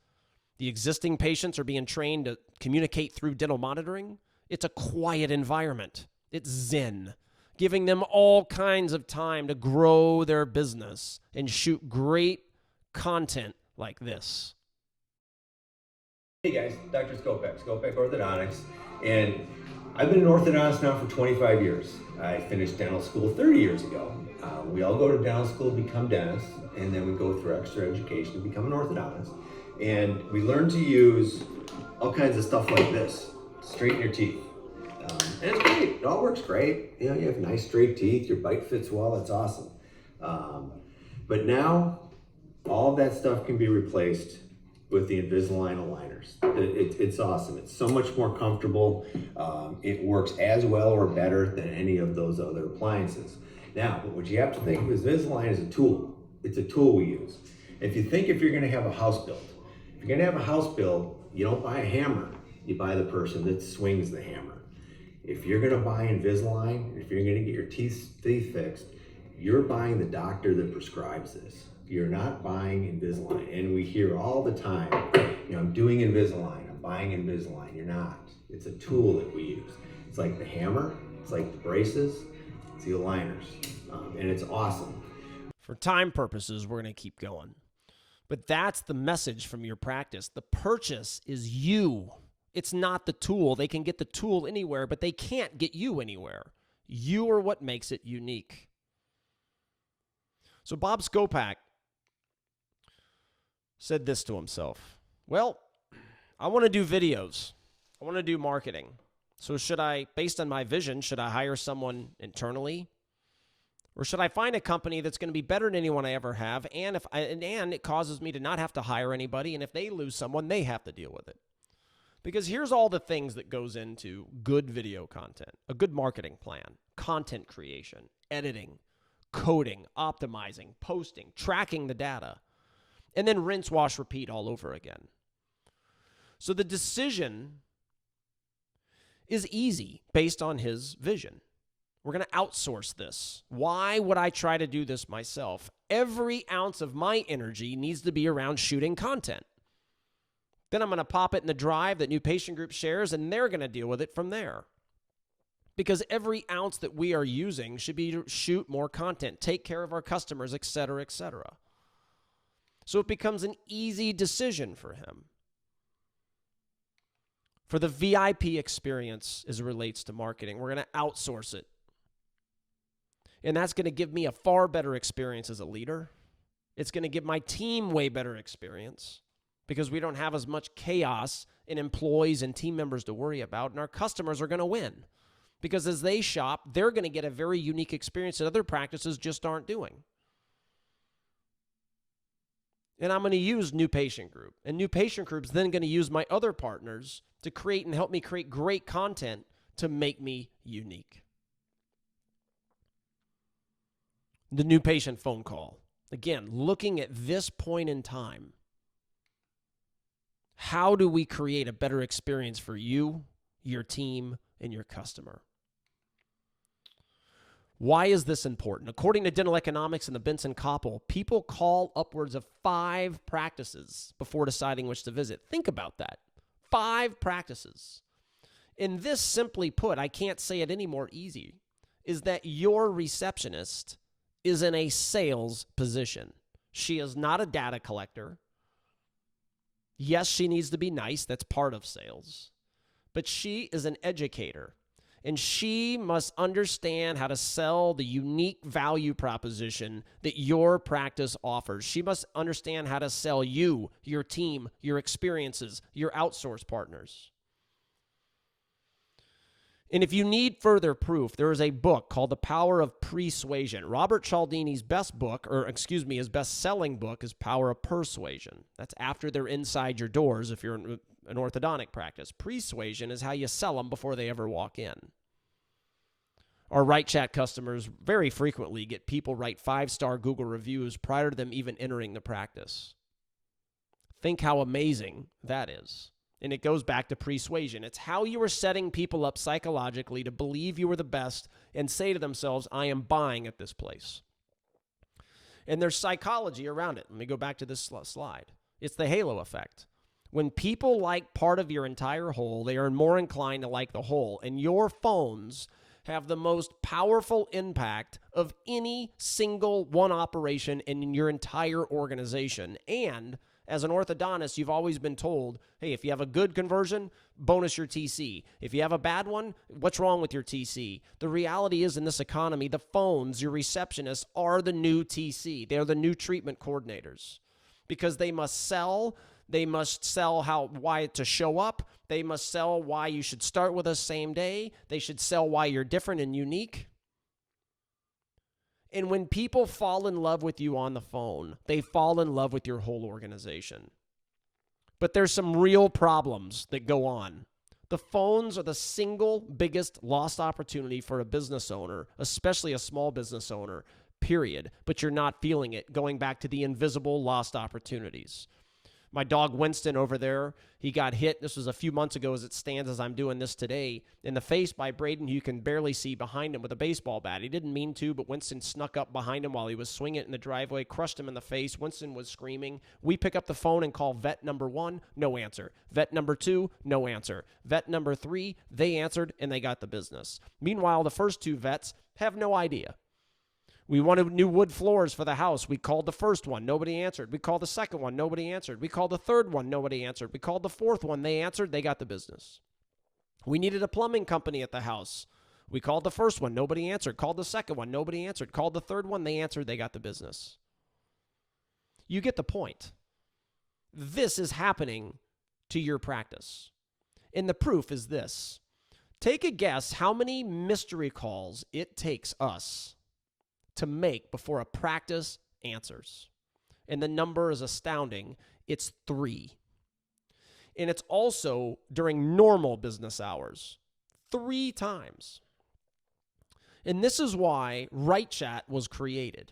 The existing patients are being trained to communicate through dental monitoring. It's a quiet environment. It's zen, giving them all kinds of time to grow their business and shoot great content like this. Hey guys, Dr. Skopak Orthodontics, and I've been an orthodontist now for 25 years. I finished dental school 30 years ago. We all go to dental school to become dentists, and then we go through extra education to become an orthodontist. And we learn to use all kinds of stuff like this, straighten your teeth. And it's great, it all works great. You know, you have nice straight teeth, your bite fits well, it's awesome. But now, all of that stuff can be replaced with the Invisalign aligners. It's awesome. It's so much more comfortable. It works as well or better than any of those other appliances. Now, what you have to think of is Invisalign is a tool. It's a tool we use. If you think if you're gonna have a house built, if you're gonna have a house built, you don't buy a hammer, you buy the person that swings the hammer. If you're gonna buy Invisalign, if you're gonna get your teeth fixed, you're buying the doctor that prescribes this. You're not buying Invisalign. And we hear all the time, you know, I'm doing Invisalign, I'm buying Invisalign. You're not. It's a tool that we use. It's like the hammer, it's like the braces, it's the aligners, and it's awesome. For time purposes, we're going to keep going. But that's the message from your practice. The purchase is you. It's not the tool. They can get the tool anywhere, but they can't get you anywhere. You are what makes it unique. So Bob Skopak said this to himself. Well, I want to do videos. I want to do marketing. So should I, based on my vision, should I hire someone internally? Or should I find a company that's going to be better than anyone I ever have, and it causes me to not have to hire anybody, and if they lose someone, they have to deal with it? Because here's all the things that goes into good video content, a good marketing plan, content creation, editing, coding, optimizing, posting, tracking the data, and then rinse, wash, repeat all over again. So the decision is easy based on his vision. We're going to outsource this. Why would I try to do this myself? Every ounce of my energy needs to be around shooting content. Then I'm going to pop it in the drive that new patient group shares, and they're going to deal with it from there. Because every ounce that we are using should be to shoot more content, take care of our customers, et cetera, et cetera. So it becomes an easy decision for him. For the VIP experience as it relates to marketing, we're going to outsource it. And that's going to give me a far better experience as a leader. It's going to give my team way better experience because we don't have as much chaos in employees and team members to worry about. And our customers are going to win because as they shop, they're going to get a very unique experience that other practices just aren't doing. And I'm going to use New Patient Group. And New Patient Group's then going to use my other partners to create and help me create great content to make me unique. The new patient phone call. Again, looking at this point in time, how do we create a better experience for you, your team, and your customer? Why is this important? According to Dental Economics and the Benson Koppel, people call upwards of 5 practices before deciding which to visit. Think about that. 5 practices. And this, simply put, I can't say it any more easy, is that your receptionist is in a sales position. She is not a data collector. Yes, she needs to be nice. That's part of sales. But she is an educator. And she must understand how to sell the unique value proposition that your practice offers. She must understand how to sell you, your team, your experiences, your outsource partners. And if you need further proof, there is a book called The Power of Persuasion. Robert Cialdini's his best-selling book is Power of Persuasion. That's after they're inside your doors if you're an orthodontic practice. Persuasion is how you sell them before they ever walk in. Our Right Chat customers very frequently get people write 5-star Google reviews prior to them even entering the practice. Think how amazing that is. And it goes back to persuasion. It's how you are setting people up psychologically to believe you are the best and say to themselves, I am buying at this place. And there's psychology around it. Let me go back to this slide. It's the halo effect. When people like part of your entire whole, they are more inclined to like the whole. And your phones have the most powerful impact of any single one operation in your entire organization. And as an orthodontist, you've always been told, hey, if you have a good conversion, bonus your TC. If you have a bad one, what's wrong with your TC? The reality is in this economy, the phones, your receptionists are the new TC. They're the new treatment coordinators because they must sell. They must sell why to show up. They must sell why you should start with us same day. They should sell why you're different and unique. And when people fall in love with you on the phone, they fall in love with your whole organization. But there's some real problems that go on. The phones are the single biggest lost opportunity for a business owner, especially a small business owner, period. But you're not feeling it, going back to the invisible lost opportunities. My dog Winston over there, he got hit, this was a few months ago as it stands as I'm doing this today, in the face by Braden, who you can barely see behind him with a baseball bat. He didn't mean to, but Winston snuck up behind him while he was swinging it in the driveway, crushed him in the face. Winston was screaming. We pick up the phone and call vet number 1, no answer. Vet number 2, no answer. Vet number 3, they answered and they got the business. Meanwhile, the first 2 vets have no idea. We wanted new wood floors for the house. We called the first one. Nobody answered. We called the second one. Nobody answered. We called the third one. Nobody answered. We called the fourth one. They answered. They got the business. We needed a plumbing company at the house. We called the first one. Nobody answered. Called the second one. Nobody answered. Called the third one. They answered. They got the business. You get the point. This is happening to your practice. And the proof is this. Take a guess how many mystery calls it takes us to make before a practice answers. And the number is astounding. It's 3. And it's also during normal business hours. 3 times. And this is why Wright Chat was created.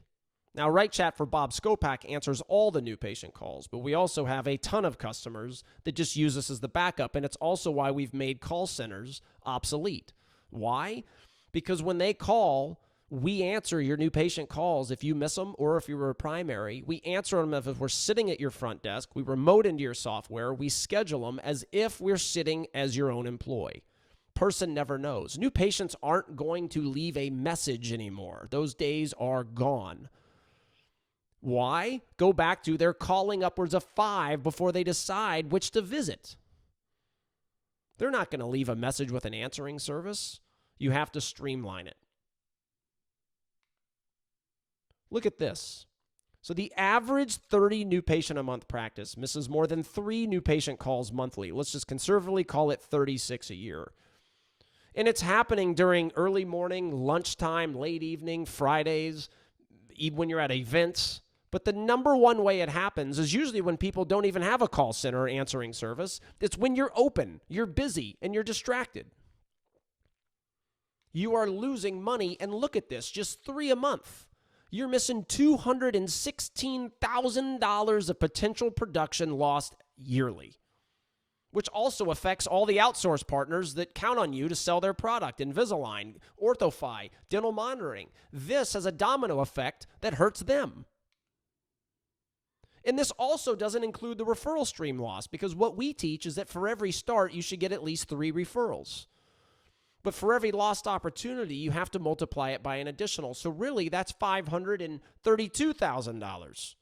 Now, Wright Chat for Bob Skopak answers all the new patient calls, but we also have a ton of customers that just use this as the backup, and it's also why we've made call centers obsolete. Why? Because when they call, we answer your new patient calls if you miss them or if you were a primary. We answer them if we're sitting at your front desk. We remote into your software. We schedule them as if we're sitting as your own employee. Person never knows. New patients aren't going to leave a message anymore. Those days are gone. Why? Go back to they're calling upwards of 5 before they decide which to visit. They're not going to leave a message with an answering service. You have to streamline it. Look at this. So the average 30 new patient a month practice misses more than 3 new patient calls monthly. Let's just conservatively call it 36 a year. And it's happening during early morning, lunchtime, late evening, Fridays, even when you're at events. But the number one way it happens is usually when people don't even have a call center or answering service. It's when you're open, you're busy, and you're distracted. You are losing money, and look at this, just 3 a month. You're missing $216,000 of potential production lost yearly, which also affects all the outsource partners that count on you to sell their product. Invisalign, OrthoFi, dental monitoring. This has a domino effect that hurts them. And this also doesn't include the referral stream loss, because what we teach is that for every start, you should get at least 3 referrals. But for every lost opportunity, you have to multiply it by an additional. So really, that's $532,000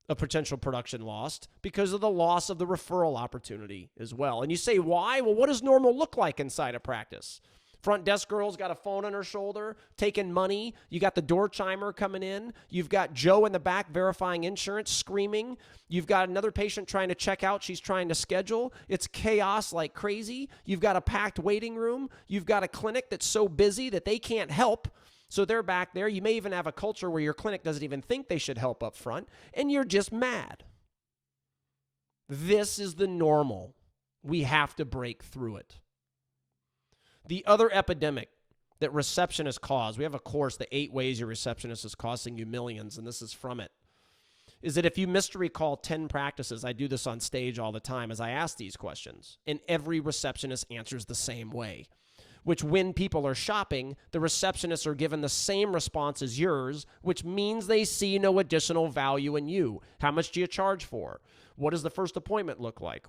of potential production lost because of the loss of the referral opportunity as well. And you say, why? Well, what does normal look like inside a practice? Front desk girl's got a phone on her shoulder, taking money. You got the door chimer coming in. You've got Joe in the back verifying insurance, screaming. You've got another patient trying to check out. She's trying to schedule. It's chaos like crazy. You've got a packed waiting room. You've got a clinic that's so busy that they can't help. So they're back there. You may even have a culture where your clinic doesn't even think they should help up front, and you're just mad. This is the normal. We have to break through it. The other epidemic that receptionists cause, we have a course, the 8 ways your receptionist is costing you millions, and this is from it, is that if you mystery call 10 practices, I do this on stage all the time as I ask these questions, and every receptionist answers the same way, which when people are shopping, the receptionists are given the same response as yours, which means they see no additional value in you. How much do you charge for? What does the first appointment look like?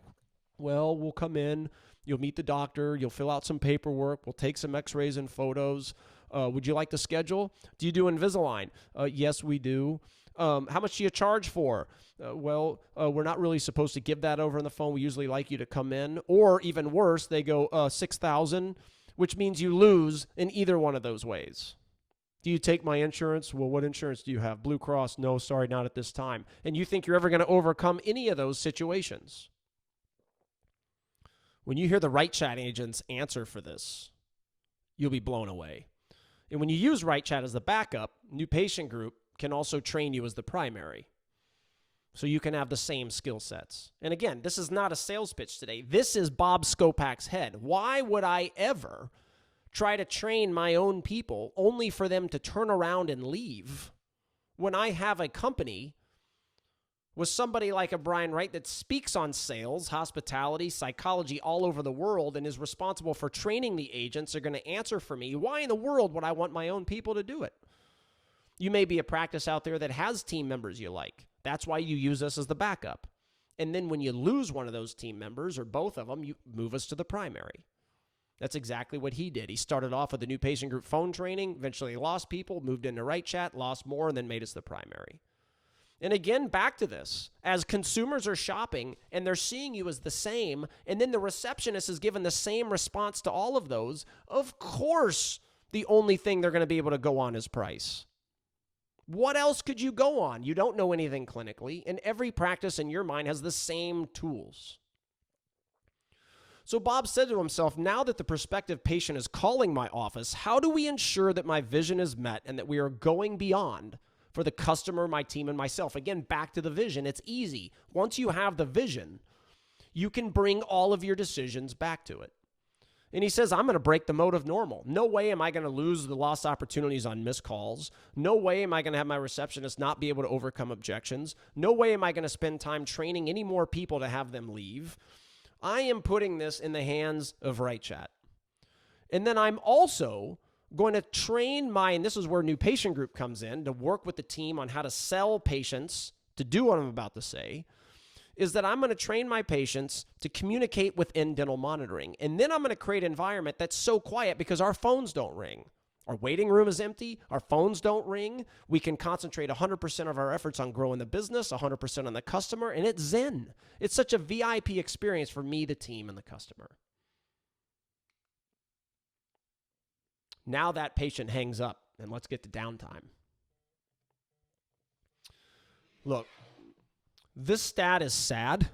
Well, we'll come in. You'll meet the doctor. You'll fill out some paperwork. We'll take some x-rays and photos. Would you like to schedule? Do you do Invisalign? Yes, we do. How much do you charge for? We're not really supposed to give that over on the phone. We usually like you to come in. Or even worse, they go $6,000, which means you lose in either one of those ways. Do you take my insurance? Well, what insurance do you have? Blue Cross? No, sorry, not at this time. And you think you're ever going to overcome any of those situations. When you hear the Right Chat agent's answer for this, you'll be blown away. And when you use Right Chat as the backup, New Patient Group can also train you as the primary. So you can have the same skill sets. And again, this is not a sales pitch today. This is Bob Skopak's head. Why would I ever try to train my own people only for them to turn around and leave when I have a company with somebody like a Brian Wright that speaks on sales, hospitality, psychology all over the world and is responsible for training the agents are going to answer for me? Why in the world would I want my own people to do it? You may be a practice out there that has team members you like. That's why you use us as the backup. And then when you lose one of those team members or both of them, you move us to the primary. That's exactly what he did. He started off with the New Patient Group phone training, eventually lost people, moved into Right Chat, lost more, and then made us the primary. And again, back to this. As consumers are shopping and they're seeing you as the same, and then the receptionist is given the same response to all of those, of course, the only thing they're going to be able to go on is price. What else could you go on? You don't know anything clinically, and every practice in your mind has the same tools. So Bob said to himself, now that the prospective patient is calling my office, how do we ensure that my vision is met and that we are going beyond for the customer, my team, and myself? Again, back to the vision. It's easy. Once you have the vision, you can bring all of your decisions back to it. And he says, I'm going to break the mode of normal. No way am I going to lose the lost opportunities on missed calls. No way am I going to have my receptionist not be able to overcome objections. No way am I going to spend time training any more people to have them leave. I am putting this in the hands of Right Chat. And then I'm also going to train and this is where New Patient Group comes in, to work with the team on how to sell patients to do what I'm about to say, is that I'm going to train my patients to communicate within dental monitoring. And then I'm going to create an environment that's so quiet because our phones don't ring. Our waiting room is empty. Our phones don't ring. We can concentrate 100% of our efforts on growing the business, 100% on the customer, and it's zen. It's such a VIP experience for me, the team, and the customer. Now that patient hangs up, and let's get to downtime. Look, this stat is sad,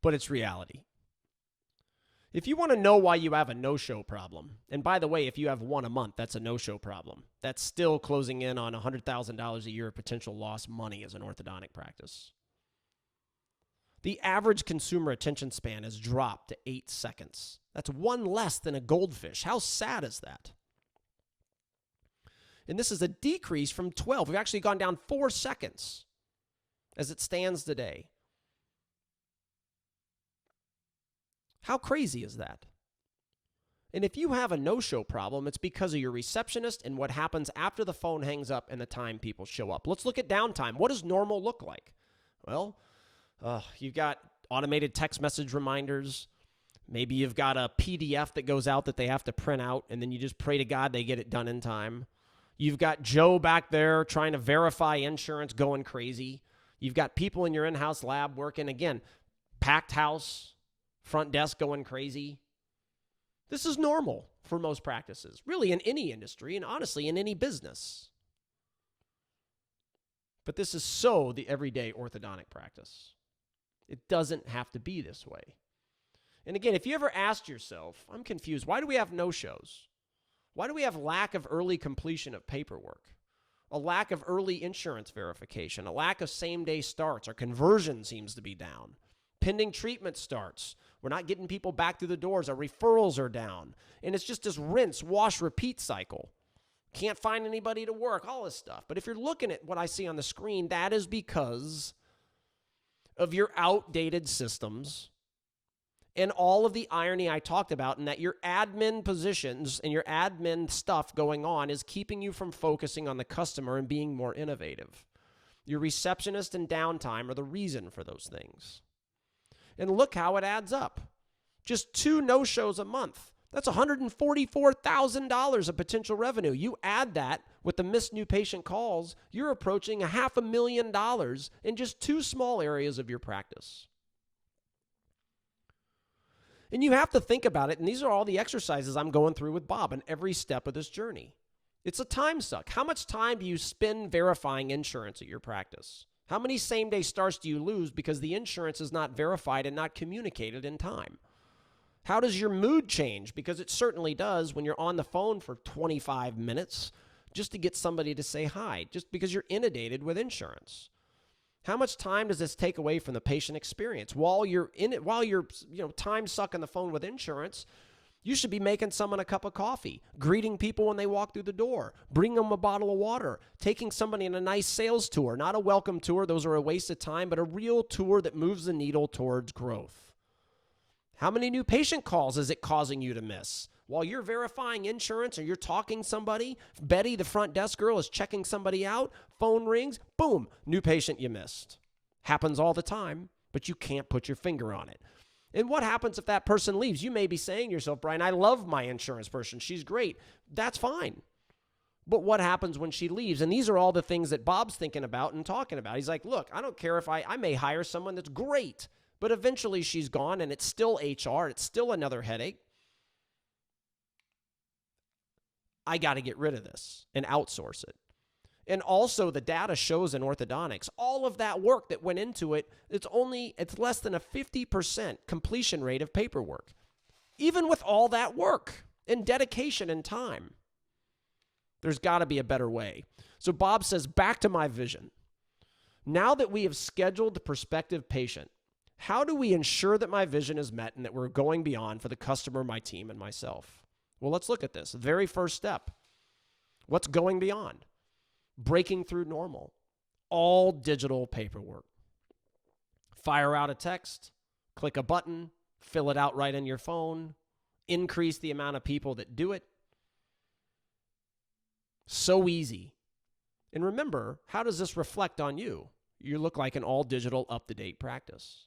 but it's reality. If you want to know why you have a no-show problem, and by the way, if you have one a month, that's a no-show problem. That's still closing in on $100,000 a year of potential lost money as an orthodontic practice. The average consumer attention span has dropped to 8 seconds. That's one less than a goldfish. How sad is that? And this is a decrease from 12. We've actually gone down 4 seconds as it stands today. How crazy is that? And if you have a no-show problem, it's because of your receptionist and what happens after the phone hangs up and the time people show up. Let's look at downtime. What does normal look like? Well, you've got automated text message reminders. Maybe you've got a PDF that goes out that they have to print out, and then you just pray to God they get it done in time. You've got Joe back there trying to verify insurance going crazy. You've got people in your in-house lab working, again, packed house, front desk going crazy. This is normal for most practices, really in any industry and honestly in any business. But this is so the everyday orthodontic practice. It doesn't have to be this way. And again, if you ever asked yourself, I'm confused, why do we have no-shows? Why do we have lack of early completion of paperwork? A lack of early insurance verification, a lack of same-day starts. Our conversion seems to be down. Pending treatment starts. We're not getting people back through the doors. Our referrals are down. And it's just this rinse, wash, repeat cycle. Can't find anybody to work, all this stuff. But if you're looking at what I see on the screen, that is because of your outdated systems and all of the irony I talked about, and that your admin positions and your admin stuff going on is keeping you from focusing on the customer and being more innovative. Your receptionist and downtime are the reason for those things. And look how it adds up. Just 2 no-shows a month. That's $144,000 of potential revenue. You add that with the missed new patient calls, you're approaching $500,000 in just 2 small areas of your practice. And you have to think about it, and these are all the exercises I'm going through with Bob in every step of this journey. It's a time suck. How much time do you spend verifying insurance at your practice? How many same-day starts do you lose because the insurance is not verified and not communicated in time? How does your mood change? Because it certainly does when you're on the phone for 25 minutes just to get somebody to say hi, just because you're inundated with insurance. How much time does this take away from the patient experience? While you're time sucking the phone with insurance, you should be making someone a cup of coffee, greeting people when they walk through the door, bring them a bottle of water, taking somebody on a nice sales tour, not a welcome tour, those are a waste of time, but a real tour that moves the needle towards growth. How many new patient calls is it causing you to miss? While you're verifying insurance or you're talking to somebody, Betty, the front desk girl, is checking somebody out, phone rings, boom, new patient you missed. Happens all the time, but you can't put your finger on it. And what happens if that person leaves? You may be saying to yourself, Brian, I love my insurance person. She's great. That's fine. But what happens when she leaves? And these are all the things that Bob's thinking about and talking about. He's like, look, I don't care if I may hire someone that's great, but eventually she's gone and it's still HR. It's still another headache. I got to get rid of this and outsource it. And also the data shows in orthodontics, all of that work that went into it, it's less than a 50% completion rate of paperwork. Even with all that work and dedication and time, there's got to be a better way. So Bob says, back to my vision. Now that we have scheduled the prospective patient, how do we ensure that my vision is met and that we're going beyond for the customer, my team, and myself? Well, let's look at this. The very first step. What's going beyond? Breaking through normal. All digital paperwork. Fire out a text, click a button, fill it out right in your phone, increase the amount of people that do it. So easy. And remember, how does this reflect on you? You look like an all digital, up-to-date practice.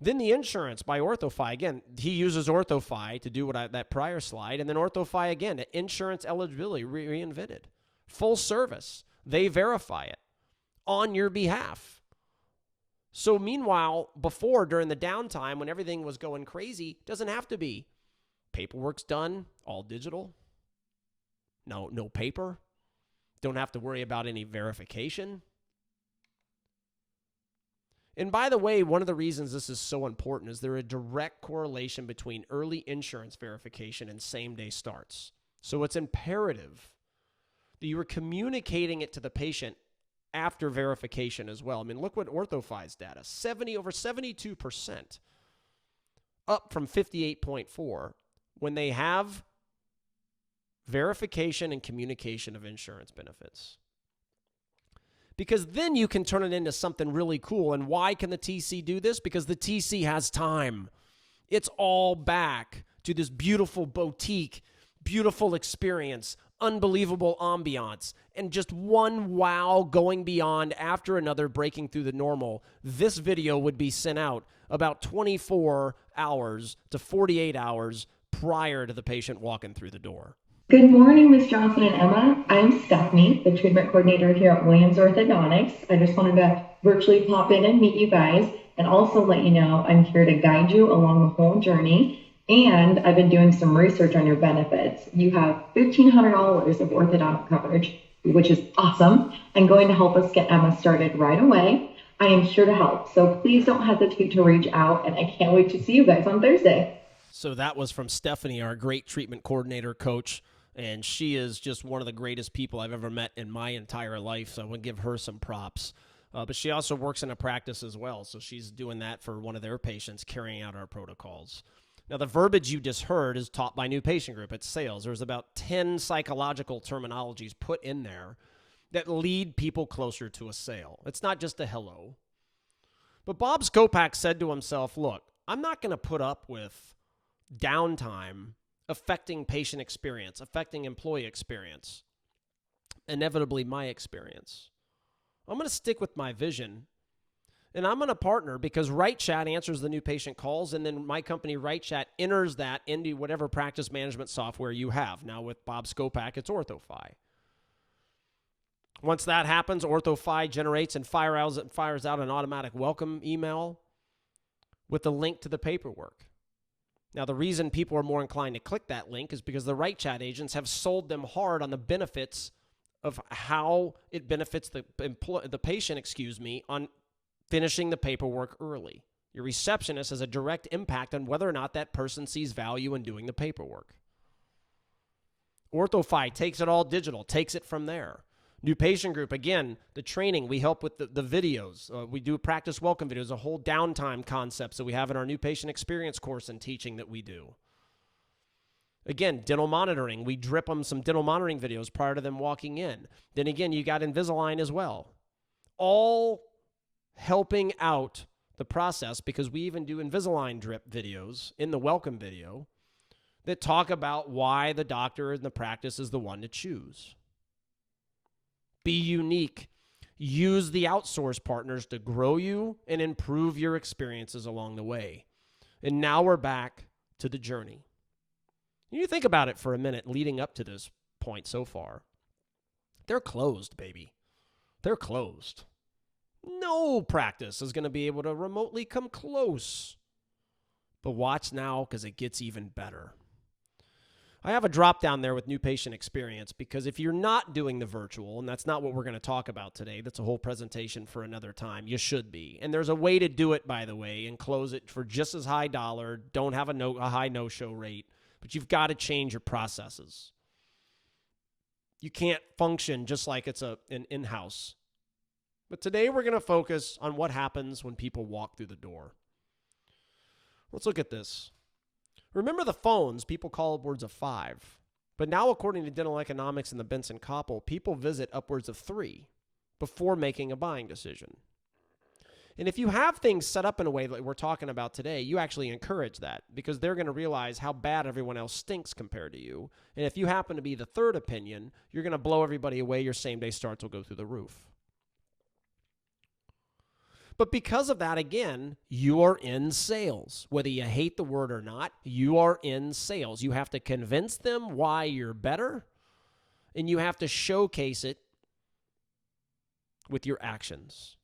Then the insurance by OrthoFi. Again, he uses OrthoFi to do that prior slide. And then OrthoFi again, insurance eligibility reinvented. Full service. They verify it on your behalf. So meanwhile, before, during the downtime, when everything was going crazy, doesn't have to be. Paperwork's done, all digital. No paper. Don't have to worry about any verification. And by the way, one of the reasons this is so important is there a direct correlation between early insurance verification and same-day starts. So it's imperative that you are communicating it to the patient after verification as well. I mean, look what OrthoFi's data, over 72%, up from 58.4 when they have verification and communication of insurance benefits. Because then you can turn it into something really cool. And why can the TC do this? Because the TC has time. It's all back to this beautiful boutique, beautiful experience, unbelievable ambiance, and just one wow going beyond after another, breaking through the normal. This video would be sent out about 24 hours to 48 hours prior to the patient walking through the door. Good morning, Ms. Johnson and Emma. I'm Stephanie, the treatment coordinator here at Williams Orthodontics. I just wanted to virtually pop in and meet you guys and also let you know I'm here to guide you along the whole journey. And I've been doing some research on your benefits. You have $1,500 of orthodontic coverage, which is awesome, and going to help us get Emma started right away. I am here to help, so please don't hesitate to reach out, and I can't wait to see you guys on Thursday. So that was from Stephanie, our great treatment coordinator coach. And she is just one of the greatest people I've ever met in my entire life, so I want to give her some props. But she also works in a practice as well, so she's doing that for one of their patients, carrying out our protocols. Now, the verbiage you just heard is taught by New Patient Group at sales. There's about 10 psychological terminologies put in there that lead people closer to a sale. It's not just a hello. But Bob Skopak said to himself, look, I'm not going to put up with downtime affecting patient experience, affecting employee experience, inevitably my experience. I'm going to stick with my vision, And I'm going to partner because Wright Chat answers the new patient calls, and then my company, Wright Chat, enters that into whatever practice management software you have. Now with Bob Skopak, it's OrthoFi. Once that happens, OrthoFi generates and fires out an automatic welcome email with the link to the paperwork. Now, the reason people are more inclined to click that link is because the Wright Chat agents have sold them hard on the benefits of how it benefits the patient, on finishing the paperwork early. Your receptionist has a direct impact on whether or not that person sees value in doing the paperwork. OrthoFi takes it all digital, takes it from there. New patient group, again, the training, we help with the videos. We do practice welcome videos, a whole downtime concepts that we have in our new patient experience course and teaching that we do. Again, dental monitoring. We drip them some dental monitoring videos prior to them walking in. Then again, you got Invisalign as well. All helping out the process because we even do Invisalign drip videos in the welcome video that talk about why the doctor in the practice is the one to choose. Be unique. Use the outsource partners to grow you and improve your experiences along the way. And now we're back to the journey. You think about it for a minute leading up to this point so far. They're closed, baby. They're closed. No practice is going to be able to remotely come close. But watch now because it gets even better. I have a drop down there with new patient experience because if you're not doing the virtual, and that's not what we're going to talk about today, that's a whole presentation for another time, you should be. And there's a way to do it, by the way, and close it for just as high dollar, don't have a high no-show rate, but you've got to change your processes. You can't function just like it's an in-house. But today we're going to focus on what happens when people walk through the door. Let's look at this. Remember the phones, people call upwards of 5. But now, according to Dental Economics and the Benson Koppel, people visit upwards of 3 before making a buying decision. And if you have things set up in a way that we're talking about today, you actually encourage that because they're going to realize how bad everyone else stinks compared to you. And if you happen to be the third opinion, you're going to blow everybody away. Your same-day starts will go through the roof. But because of that, again, you are in sales. Whether you hate the word or not, you are in sales. You have to convince them why you're better, and you have to showcase it with your actions.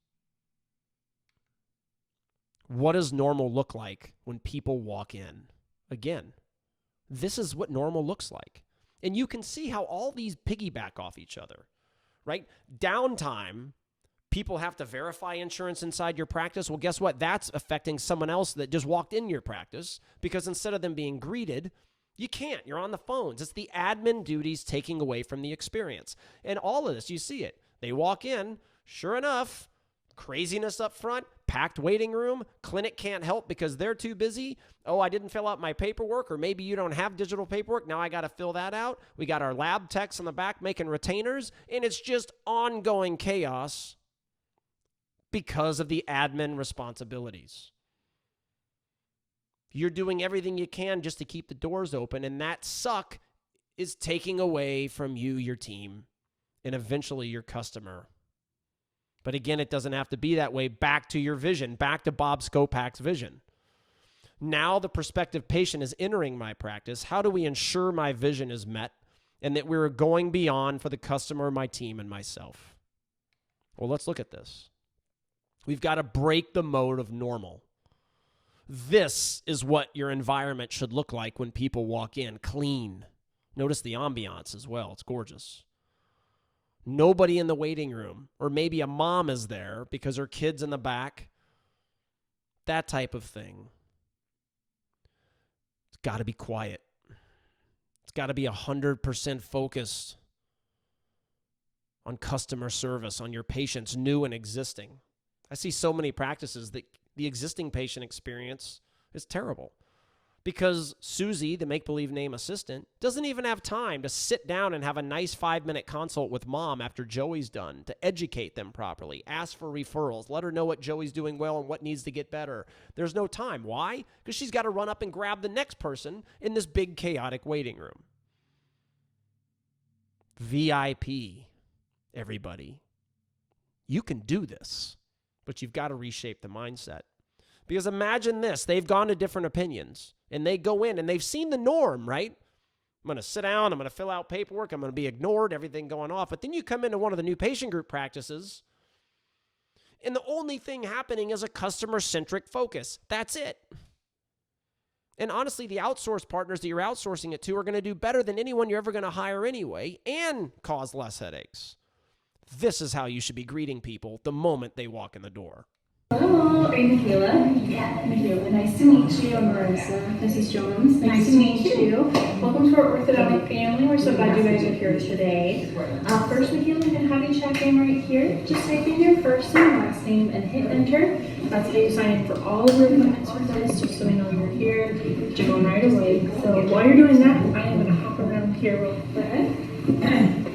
What does normal look like when people walk in? Again, this is what normal looks like. And you can see how all these piggyback off each other, right? Downtime. People have to verify insurance inside your practice. Well, guess what? That's affecting someone else that just walked in your practice because instead of them being greeted, you can't. You're on the phones. It's the admin duties taking away from the experience. And all of this, you see it. They walk in, sure enough, craziness up front, packed waiting room, clinic can't help because they're too busy. Oh, I didn't fill out my paperwork, or maybe you don't have digital paperwork. Now I got to fill that out. We got our lab techs in the back making retainers, and it's just ongoing chaos because of the admin responsibilities. You're doing everything you can just to keep the doors open, and that suck is taking away from you, your team, and eventually your customer. But again, it doesn't have to be that way. Back to your vision, back to Bob Skopak's vision. Now the prospective patient is entering my practice. How do we ensure my vision is met and that we're going beyond for the customer, my team, and myself? Well, let's look at this. We've got to break the mode of normal. This is what your environment should look like when people walk in. Clean. Notice the ambiance as well. It's gorgeous. Nobody in the waiting room. Or maybe a mom is there because her kid's in the back. That type of thing. It's got to be quiet. It's got to be 100% focused on customer service, on your patients, new and existing. I see so many practices that the existing patient experience is terrible because Susie, the make-believe name assistant, doesn't even have time to sit down and have a nice 5-minute consult with mom after Joey's done to educate them properly, ask for referrals, let her know what Joey's doing well and what needs to get better. There's no time. Why? Because she's got to run up and grab the next person in this big chaotic waiting room. VIP, everybody. You can do this. But you've got to reshape the mindset. Because imagine this, they've gone to different opinions, and they go in, and they've seen the norm, right? I'm going to sit down, I'm going to fill out paperwork, I'm going to be ignored, everything going off. But then you come into one of the new patient group practices, and the only thing happening is a customer-centric focus. That's it. And honestly, the outsourced partners that you're outsourcing it to are going to do better than anyone you're ever going to hire anyway and cause less headaches. This is how you should be greeting people the moment they walk in the door. Hello, are you Michaela? Yeah, Michaela. Nice to meet you. I'm Marissa. This is Jones. Nice to meet you. Welcome to our orthodontic family. We're so glad you guys are here today. First, Michaela, I'm going to have you check in right here. Just type in your first and last name and hit enter. That's how you sign in for all of your appointments with us, just so we know you're here. You're going right away. So while you're doing that, I am going to hop around here real quick.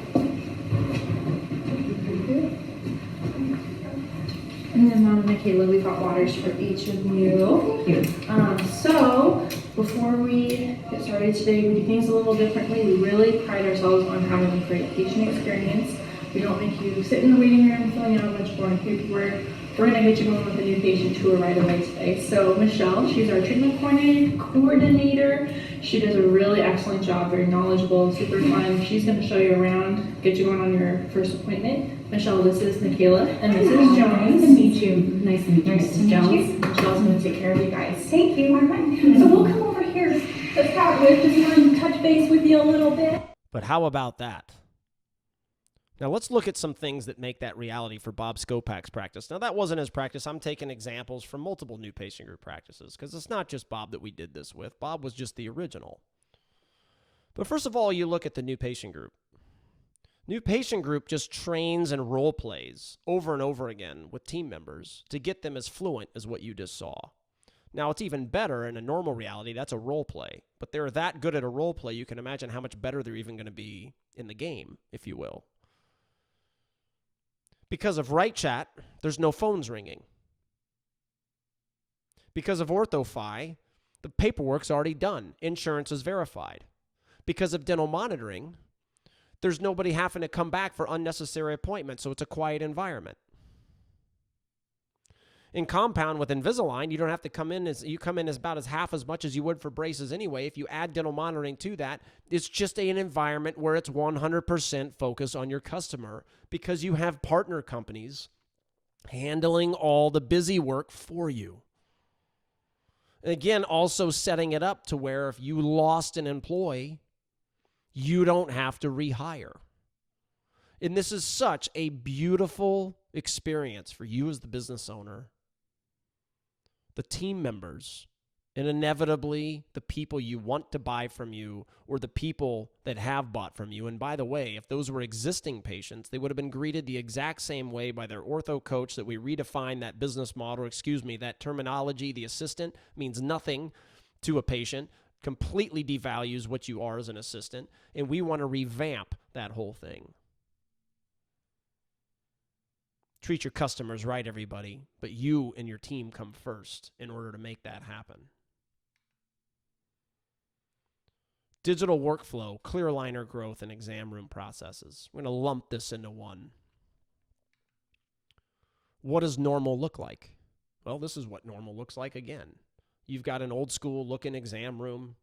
And then Mom and Michaela, we've got waters for each of you. So before we get started today, we do things a little differently. We really pride ourselves on having a great patient experience. We don't make you sit in the waiting room filling out a bunch of boring paperwork. We're going to get you going with a new patient tour right away today. So Michelle, she's our treatment coordinator. She does a really excellent job, very knowledgeable, super fun. She's going to show you around, get you going on your first appointment. Michelle, this is Michaela, and this is Jones. Nice to meet you. Nice to meet you, Nice to Mrs. meet Jones. you. Michelle's going to take care of you guys. Thank you. All right. So we'll come over here to start with. Just want to touch base with you a little bit. But how about that? Now let's look at some things that make that reality for Bob Skopak's practice. Now that wasn't his practice. I'm taking examples from multiple new patient group practices because it's not just Bob that we did this with. Bob was just the original. But first of all, you look at the new patient group. New patient group just trains and role plays over and over again with team members to get them as fluent as what you just saw. Now, it's even better in a normal reality. That's a role play. But they're that good at a role play, you can imagine how much better they're even going to be in the game, if you will. Because of Right Chat, there's no phones ringing. Because of OrthoFi, the paperwork's already done. Insurance is verified. Because of dental monitoring, there's nobody having to come back for unnecessary appointments, so it's a quiet environment. In compound with Invisalign, you don't have to come in as about as half as much as you would for braces anyway. If you add dental monitoring to that, it's just an environment where it's 100% focused on your customer because you have partner companies handling all the busy work for you. And again, also setting it up to where if you lost an employee, you don't have to rehire. And this is such a beautiful experience for you as the business owner, the team members, and inevitably the people you want to buy from you or the people that have bought from you. And by the way, if those were existing patients, they would have been greeted the exact same way by their ortho coach that we redefine that business model, that terminology, the assistant means nothing to a patient, completely devalues what you are as an assistant, and we want to revamp that whole thing. Treat your customers right, everybody, but you and your team come first in order to make that happen. Digital workflow, clear aligner growth, and exam room processes. We're going to lump this into one. What does normal look like? Well, this is what normal looks like again. You've got an old school looking exam room,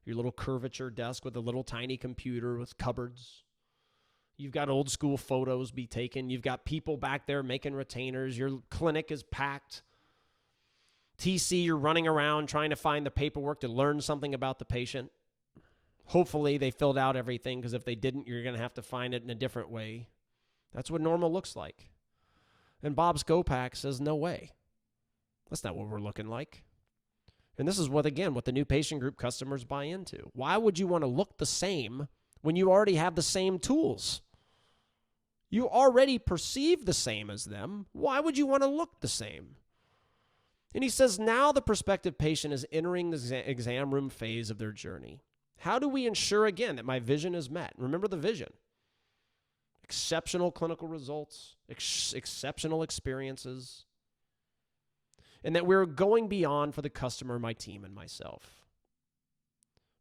your little curvature desk with a little tiny computer with cupboards. You've got old school photos be taken. You've got people back there making retainers. Your clinic is packed. TC, you're running around trying to find the paperwork to learn something about the patient. Hopefully they filled out everything, because if they didn't, you're going to have to find it in a different way. That's what normal looks like. And Bob Skopak says, no way. That's not what we're looking like. And this is what the new patient group customers buy into. Why would you want to look the same when you already have the same tools? You already perceive the same as them. Why would you want to look the same? And he says, now the prospective patient is entering the exam room phase of their journey. How do we ensure, again, that my vision is met? Remember the vision. Exceptional clinical results, exceptional experiences, and that we're going beyond for the customer, my team, and myself.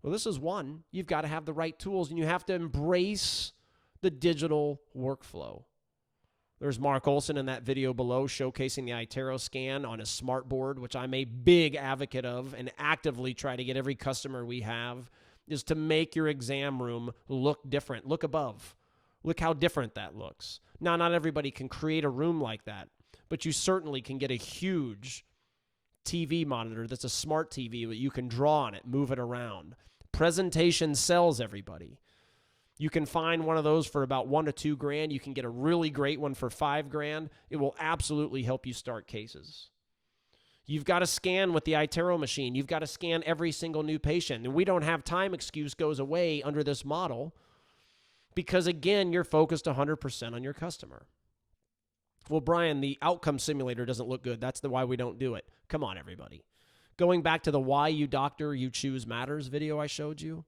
Well, this is one. You've got to have the right tools, and you have to embrace the digital workflow. There's Mark Olson in that video below showcasing the iTero scan on his smartboard, which I'm a big advocate of and actively try to get every customer we have, is to make your exam room look different. Look above. Look how different that looks. Now, not everybody can create a room like that, but you certainly can get a huge TV monitor that's a smart TV that you can draw on it, move it around. Presentation sells, everybody. You can find one of those for about $1 to $2 grand. You can get a really great one for $5 grand. It will absolutely help you start cases. You've got to scan with the iTero machine. You've got to scan every single new patient. And we don't have time excuse goes away under this model because, again, you're focused 100% on your customer. Well, Brian, the outcome simulator doesn't look good. That's why we don't do it. Come on, everybody. Going back to the why you doctor, you choose matters video I showed you.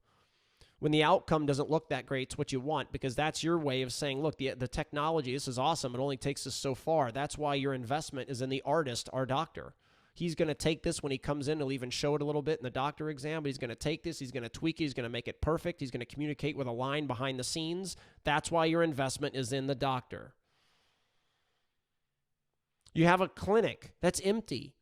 When the outcome doesn't look that great, it's what you want because that's your way of saying, look, the technology, this is awesome. It only takes us so far. That's why your investment is in the artist, our doctor. He's going to take this when he comes in. He'll even show it a little bit in the doctor exam, but he's going to take this. He's going to tweak it. He's going to make it perfect. He's going to communicate with a line behind the scenes. That's why your investment is in the doctor. You have a clinic that's empty.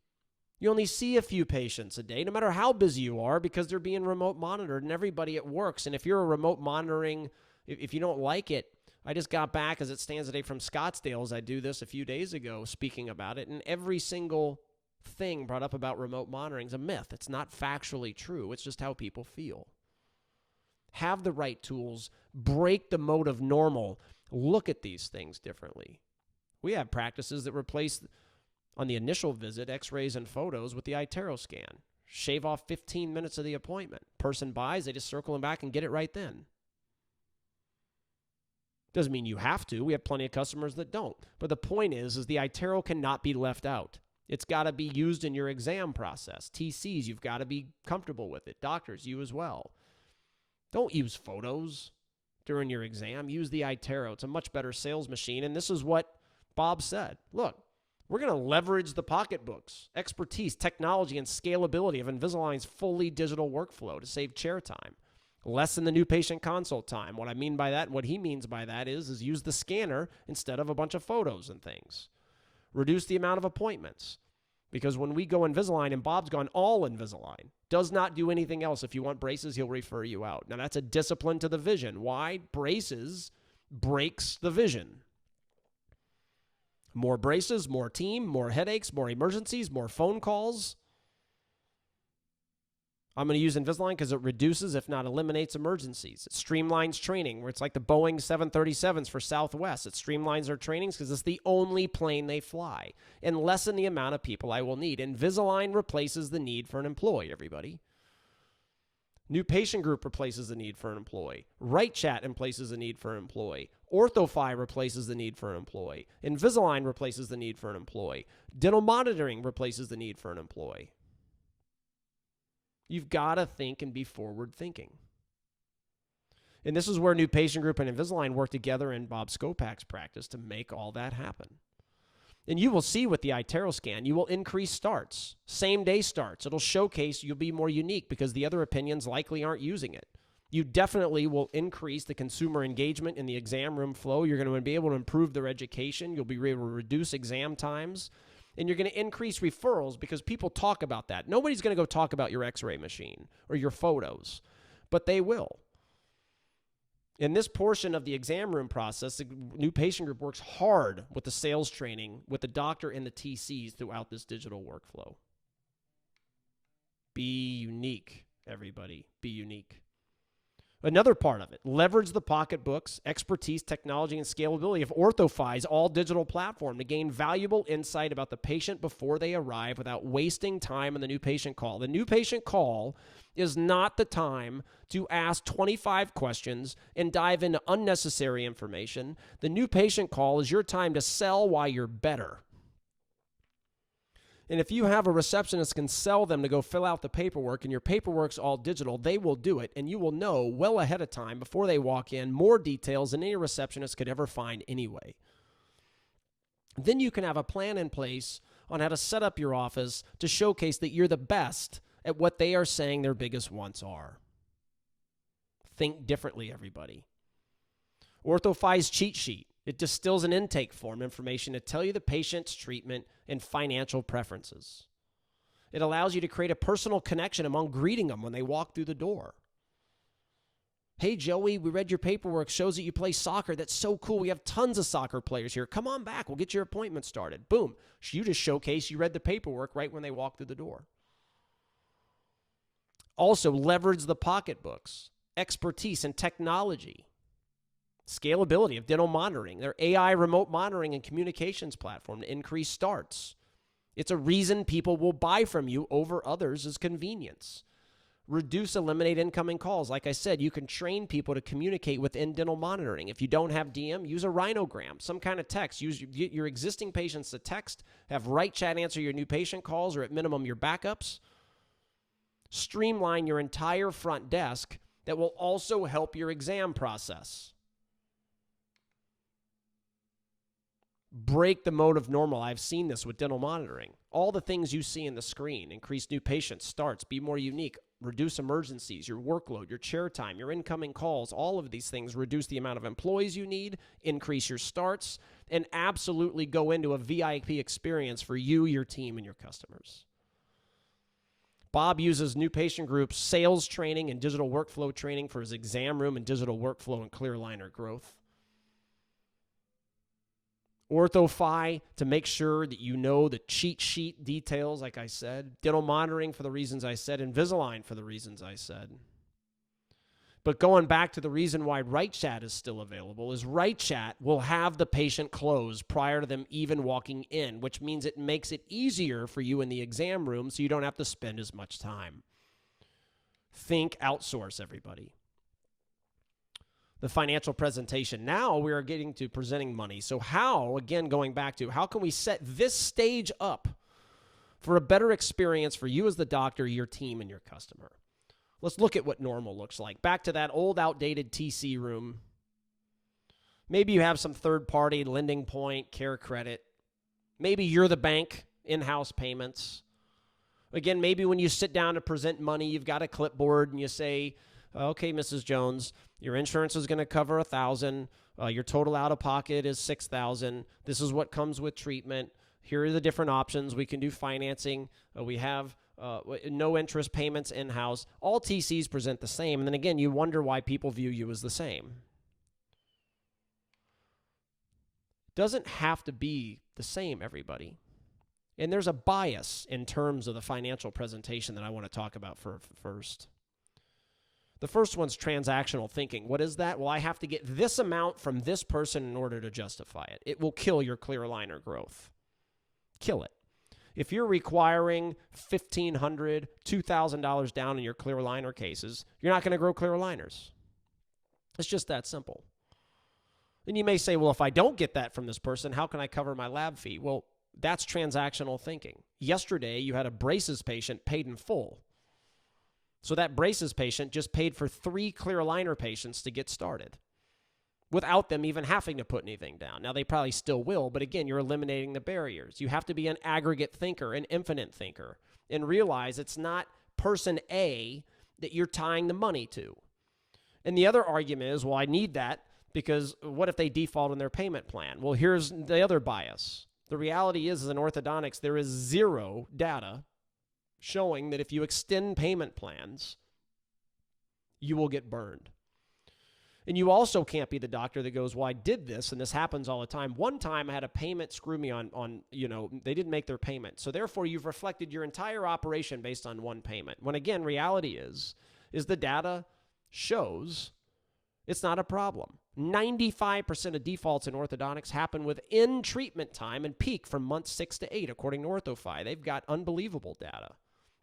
You only see a few patients a day, no matter how busy you are, because they're being remote monitored and everybody, it works. And if you're a remote monitoring, if you don't like it, I just got back as it stands today from Scottsdale as I do this a few days ago speaking about it. And every single thing brought up about remote monitoring is a myth. It's not factually true. It's just how people feel. Have the right tools, break the mode of normal, look at these things differently. We have practices that replace, on the initial visit, x-rays and photos with the iTero scan. Shave off 15 minutes of the appointment. Person buys, they just circle them back and get it right then. Doesn't mean you have to. We have plenty of customers that don't. But the point is the iTero cannot be left out. It's got to be used in your exam process. TCs, you've got to be comfortable with it. Doctors, you as well. Don't use photos during your exam. Use the iTero. It's a much better sales machine. And this is what Bob said. Look, we're going to leverage the pocketbooks, expertise, technology, and scalability of Invisalign's fully digital workflow to save chair time, lessen the new patient consult time. What I mean by that, and what he means by that is use the scanner instead of a bunch of photos and things. Reduce the amount of appointments. Because when we go Invisalign, and Bob's gone all Invisalign, does not do anything else. If you want braces, he'll refer you out. Now, that's a discipline to the vision. Why? Braces breaks the vision. More braces, more team, more headaches, more emergencies, more phone calls. I'm going to use Invisalign because it reduces, if not eliminates, emergencies. It streamlines training, where it's like the Boeing 737s for Southwest. It streamlines their trainings because it's the only plane they fly. And lessen the amount of people I will need. Invisalign replaces the need for an employee, everybody. New patient group replaces the need for an employee. Right chat replaces the need for an employee. OrthoFi replaces the need for an employee. Invisalign replaces the need for an employee. Dental monitoring replaces the need for an employee. You've got to think and be forward thinking. And this is where New Patient Group and Invisalign work together in Bob Skopak's practice to make all that happen. And you will see with the iTero scan, you will increase starts, same day starts. It'll showcase you'll be more unique because the other opinions likely aren't using it. You definitely will increase the consumer engagement in the exam room flow. You're going to be able to improve their education. You'll be able to reduce exam times. And you're going to increase referrals because people talk about that. Nobody's going to go talk about your x-ray machine or your photos, but they will. In this portion of the exam room process, the New Patient Group works hard with the sales training, with the doctor and the TCs throughout this digital workflow. Be unique, everybody. Be unique. Another part of it, leverage the pocketbooks, expertise, technology, and scalability of OrthoFi's all-digital platform to gain valuable insight about the patient before they arrive without wasting time on the new patient call. The new patient call is not the time to ask 25 questions and dive into unnecessary information. The new patient call is your time to sell why you're better. And if you have a receptionist can sell them to go fill out the paperwork and your paperwork's all digital, they will do it. And you will know well ahead of time before they walk in more details than any receptionist could ever find anyway. Then you can have a plan in place on how to set up your office to showcase that you're the best at what they are saying their biggest wants are. Think differently, everybody. OrthoFi's cheat sheet It distills an intake form information to tell you the patient's treatment and financial preferences. It allows you to create a personal connection among greeting them when they walk through the door. Hey, Joey, we read your paperwork, shows that you play soccer. That's so cool. We have tons of soccer players here. Come on back. We'll get your appointment started. Boom. You just showcase you read the paperwork right when they walk through the door. Also, leverage the pocketbooks, expertise in technology, scalability of dental monitoring, their AI remote monitoring and communications platform to increase starts. It's a reason people will buy from you over others is convenience. Eliminate incoming calls. Like I said, you can train people to communicate within dental monitoring. If you don't have DM, use a rhinogram, some kind of text. Get your existing patients to text, have Wright Chat answer your new patient calls or at minimum your backups. Streamline your entire front desk that will also help your exam process. Break the mode of normal. I've seen this with dental monitoring. All the things you see in the screen, increase new patient starts, be more unique, reduce emergencies, your workload, your chair time, your incoming calls, all of these things reduce the amount of employees you need, increase your starts, and absolutely go into a VIP experience for you, your team, and your customers. Bob uses new patient groups, sales training, and digital workflow training for his exam room and digital workflow and clear aligner growth. OrthoFi to make sure that you know the cheat sheet details, like I said. Dental monitoring for the reasons I said. Invisalign for the reasons I said. But going back to the reason why Wright Chat is still available is Wright Chat will have the patient close prior to them even walking in, which means it makes it easier for you in the exam room so you don't have to spend as much time. Think outsource, everybody. The financial presentation. Now we are getting to presenting money. So how, again, going back to how can we set this stage up for a better experience for you as the doctor, your team, and your customer? Let's look at what normal looks like. Back to that old outdated TC room. Maybe you have some third-party lending point, care credit. Maybe you're the bank, in-house payments. Again, maybe when you sit down to present money, you've got a clipboard and you say, okay, Mrs. Jones, your insurance is going to cover $1,000. Your total out-of-pocket is $6,000. This is what comes with treatment. Here are the different options. We can do financing. We have no interest payments in-house. All TCs present the same. And then again, you wonder why people view you as the same. Doesn't have to be the same, everybody. And there's a bias in terms of the financial presentation that I want to talk about first. The first one's transactional thinking. What is that? Well, I have to get this amount from this person in order to justify it. It will kill your clear aligner growth. Kill it. If you're requiring $1,500, $2,000 down in your clear aligner cases, you're not going to grow clear aligners. It's just that simple. And you may say, well, if I don't get that from this person, how can I cover my lab fee? Well, that's transactional thinking. Yesterday, you had a braces patient paid in full. So that braces patient just paid for 3 clear aligner patients to get started without them even having to put anything down. Now, they probably still will, but again, you're eliminating the barriers. You have to be an aggregate thinker, an infinite thinker, and realize it's not person A that you're tying the money to. And the other argument is, well, I need that because what if they default on their payment plan? Well, here's the other bias. The reality is, in orthodontics, there is zero data showing that if you extend payment plans, you will get burned. And you also can't be the doctor that goes, well, I did this, and this happens all the time. One time I had a payment screw me on they didn't make their payment. So therefore, you've reflected your entire operation based on one payment. When again, reality is the data shows it's not a problem. 95% of defaults in orthodontics happen within treatment time and peak from months 6 to 8, according to OrthoFi. They've got unbelievable data,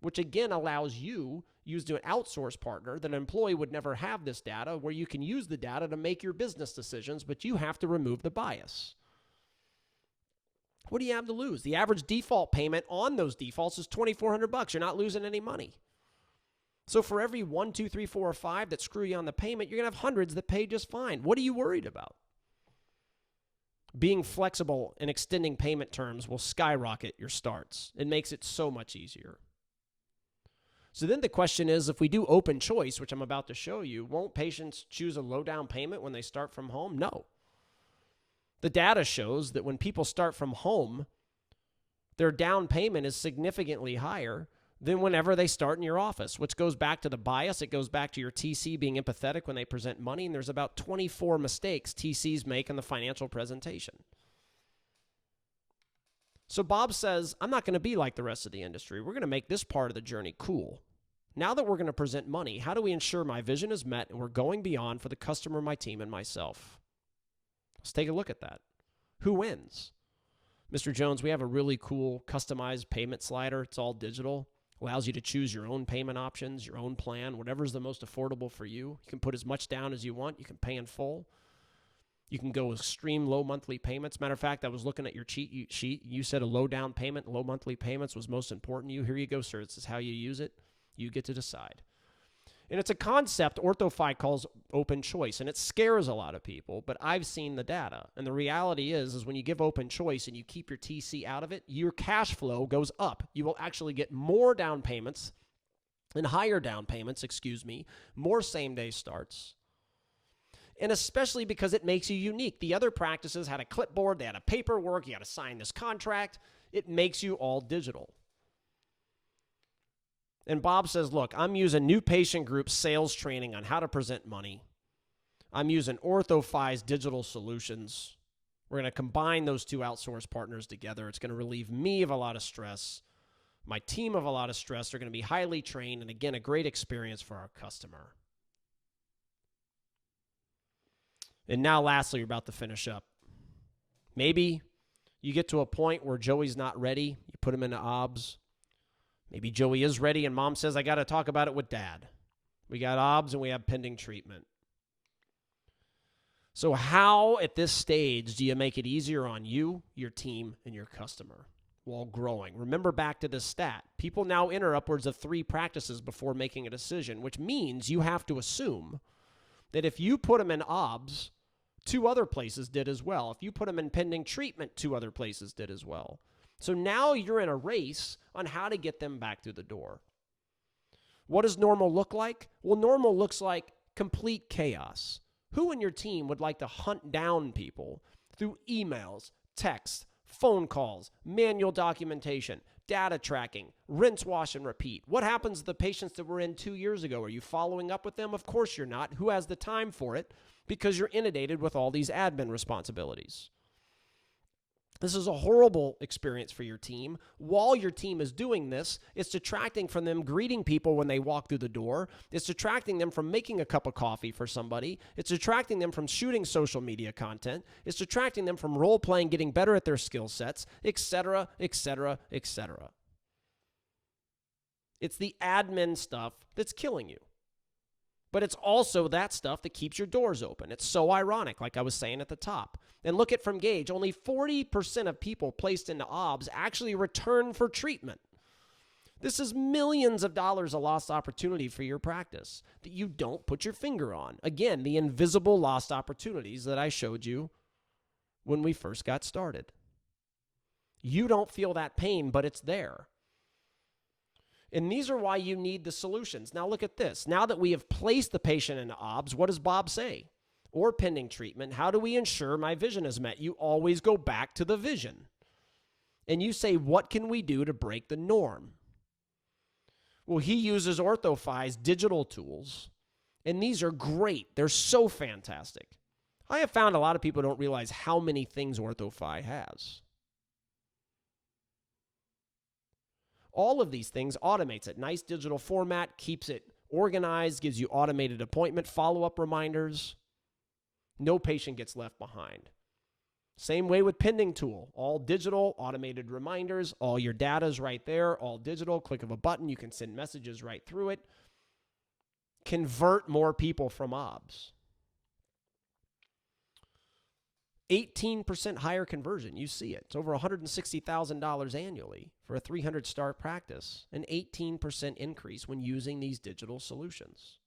which again allows you to an outsource partner that an employee would never have this data, where you can use the data to make your business decisions, but you have to remove the bias. What do you have to lose? The average default payment on those defaults is $2,400. You're not losing any money. So for every 1, 2, 3, 4, or 5 that screw you on the payment, you're going to have hundreds that pay just fine. What are you worried about? Being flexible and extending payment terms will skyrocket your starts. It makes it so much easier. So then the question is, if we do open choice, which I'm about to show you, won't patients choose a low down payment when they start from home? No. The data shows that when people start from home, their down payment is significantly higher than whenever they start in your office, which goes back to the bias. It goes back to your TC being empathetic when they present money, and there's about 24 mistakes TCs make in the financial presentation. So Bob says, I'm not going to be like the rest of the industry. We're going to make this part of the journey cool. Now that we're going to present money, how do we ensure my vision is met and we're going beyond for the customer, my team, and myself? Let's take a look at that. Who wins? Mr. Jones, we have a really cool customized payment slider. It's all digital. Allows you to choose your own payment options, your own plan, whatever's the most affordable for you. You can put as much down as you want. You can pay in full. You can go extreme low monthly payments. Matter of fact, I was looking at your cheat sheet. You said a low down payment, low monthly payments was most important to you. Here you go, sir. This is how you use it. You get to decide. And it's a concept OrthoFi calls open choice, and it scares a lot of people, but I've seen the data. And the reality is when you give open choice and you keep your TC out of it, your cash flow goes up. You will actually get more down payments and higher down payments, more same-day starts. And especially because it makes you unique. The other practices had a clipboard, they had a paperwork, you had to sign this contract. It makes you all digital. And Bob says, look, I'm using new patient group sales training on how to present money. I'm using OrthoFi's digital solutions. We're going to combine those two outsourced partners together. It's going to relieve me of a lot of stress, my team of a lot of stress. They're going to be highly trained, and again, a great experience for our customer. And now, lastly, we're about to finish up. Maybe you get to a point where Joey's not ready. You put him into OBS. Maybe Joey is ready and mom says, I got to talk about it with dad. We got OBS and we have pending treatment. So how at this stage do you make it easier on you, your team, and your customer while growing? Remember back to this stat. People now enter upwards of 3 practices before making a decision, which means you have to assume that if you put them in OBS, 2 other places did as well. If you put them in pending treatment, 2 other places did as well. So now you're in a race on how to get them back through the door. What does normal look like? Well, normal looks like complete chaos. Who in your team would like to hunt down people through emails, texts, phone calls, manual documentation, data tracking, rinse, wash, and repeat? What happens to the patients that were in 2 years ago? Are you following up with them? Of course you're not. Who has the time for it? Because you're inundated with all these admin responsibilities. This is a horrible experience for your team. While your team is doing this, it's detracting from them greeting people when they walk through the door. It's detracting them from making a cup of coffee for somebody. It's detracting them from shooting social media content. It's detracting them from role playing, getting better at their skill sets, etc., etc., etc. It's the admin stuff that's killing you. But it's also that stuff that keeps your doors open. It's so ironic, like I was saying at the top. And look at from Gage, only 40% of people placed into OBS actually return for treatment. This is millions of dollars of lost opportunity for your practice that you don't put your finger on. Again, the invisible lost opportunities that I showed you when we first got started. You don't feel that pain, but it's there. And these are why you need the solutions. Now look at this. Now that we have placed the patient into OBS, what does Bob say? Or pending treatment, how do we ensure my vision is met? You always go back to the vision. And you say, what can we do to break the norm? Well, he uses OrthoFi's digital tools, and these are great. They're so fantastic. I have found a lot of people don't realize how many things OrthoFi has. All of these things automates it. Nice digital format, keeps it organized, gives you automated appointment follow-up reminders. No patient gets left behind. Same way with pending tool. All digital, automated reminders. All your data is right there. All digital. Click of a button. You can send messages right through it. Convert more people from OBS. 18% higher conversion. You see it. It's over $160,000 annually for a 300-star practice. An 18% increase when using these digital solutions.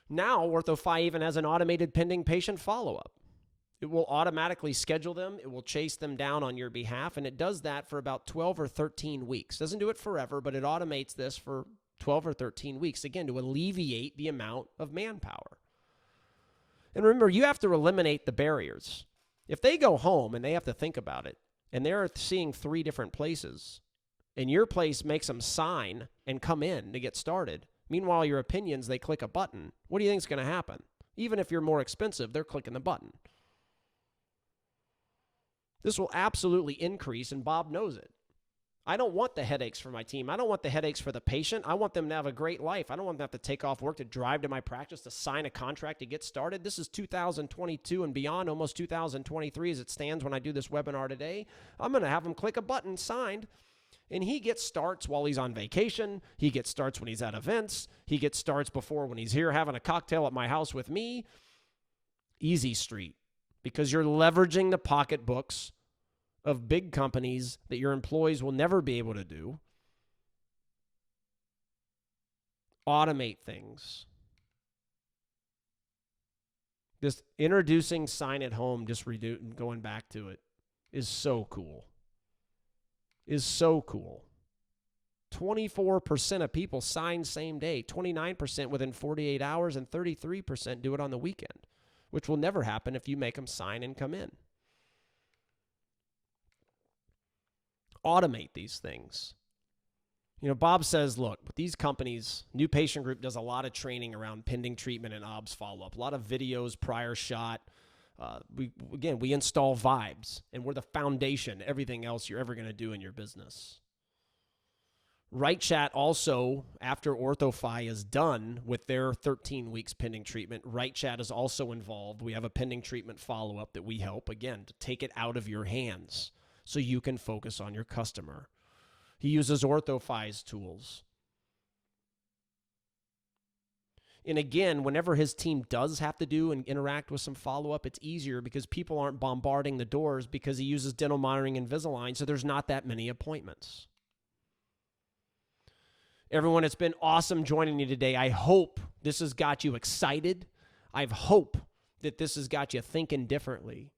Now, OrthoFi even has an automated pending patient follow-up. It will automatically schedule them. It will chase them down on your behalf, and it does that for about 12 or 13 weeks. Doesn't do it forever, but it automates this for 12 or 13 weeks, again, to alleviate the amount of manpower. And remember, you have to eliminate the barriers. If they go home and they have to think about it, and they're seeing 3 different places, and your place makes them sign and come in to get started, meanwhile, your opinions, they click a button, what do you think is going to happen? Even if you're more expensive, they're clicking the button. This will absolutely increase, and Bob knows it. I don't want the headaches for my team. I don't want the headaches for the patient. I want them to have a great life. I don't want them to have to take off work to drive to my practice to sign a contract to get started. This is 2022 and beyond, almost 2023 as it stands when I do this webinar today. I'm going to have them click a button, signed, and he gets starts while he's on vacation. He gets starts when he's at events. He gets starts before when he's here having a cocktail at my house with me. Easy street, because you're leveraging the pocketbooks of big companies that your employees will never be able to do. Automate things. This introducing sign at home, just going back to it, is so cool. Is so cool. 24% of people sign same day, 29% within 48 hours, and 33% do it on the weekend, which will never happen if you make them sign and come in. Automate these things. You know, Bob says, look, with these companies, New Patient Group does a lot of training around pending treatment and OBS follow-up, a lot of videos, prior shot. We install vibes, and we're the foundation, everything else you're ever going to do in your business. Right Chat also, after OrthoFi is done with their 13 weeks pending treatment, Right Chat is also involved. We have a pending treatment follow-up that we help, again, to take it out of your hands so you can focus on your customer. He uses OrthoFi's tools. And again, whenever his team does have to do and interact with some follow-up, it's easier because people aren't bombarding the doors because he uses dental monitoring Invisalign, so there's not that many appointments. Everyone, it's been awesome joining you today. I hope this has got you excited. I hope that this has got you thinking differently.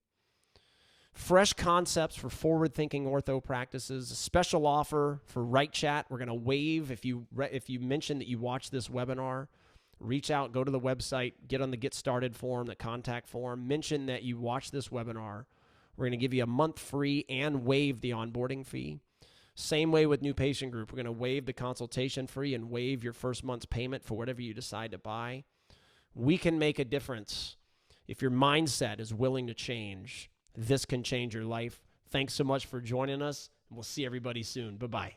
Fresh concepts for forward-thinking ortho practices. A special offer for Right Chat. We're going to waive if you mention that you watch this webinar. Reach out, go to the website, get on the Get Started form, the contact form. Mention that you watch this webinar. We're going to give you a month free and waive the onboarding fee. Same way with New Patient Group. We're going to waive the consultation fee and waive your first month's payment for whatever you decide to buy. We can make a difference if your mindset is willing to change. This can change your life. Thanks so much for joining us, and we'll see everybody soon. Bye-bye.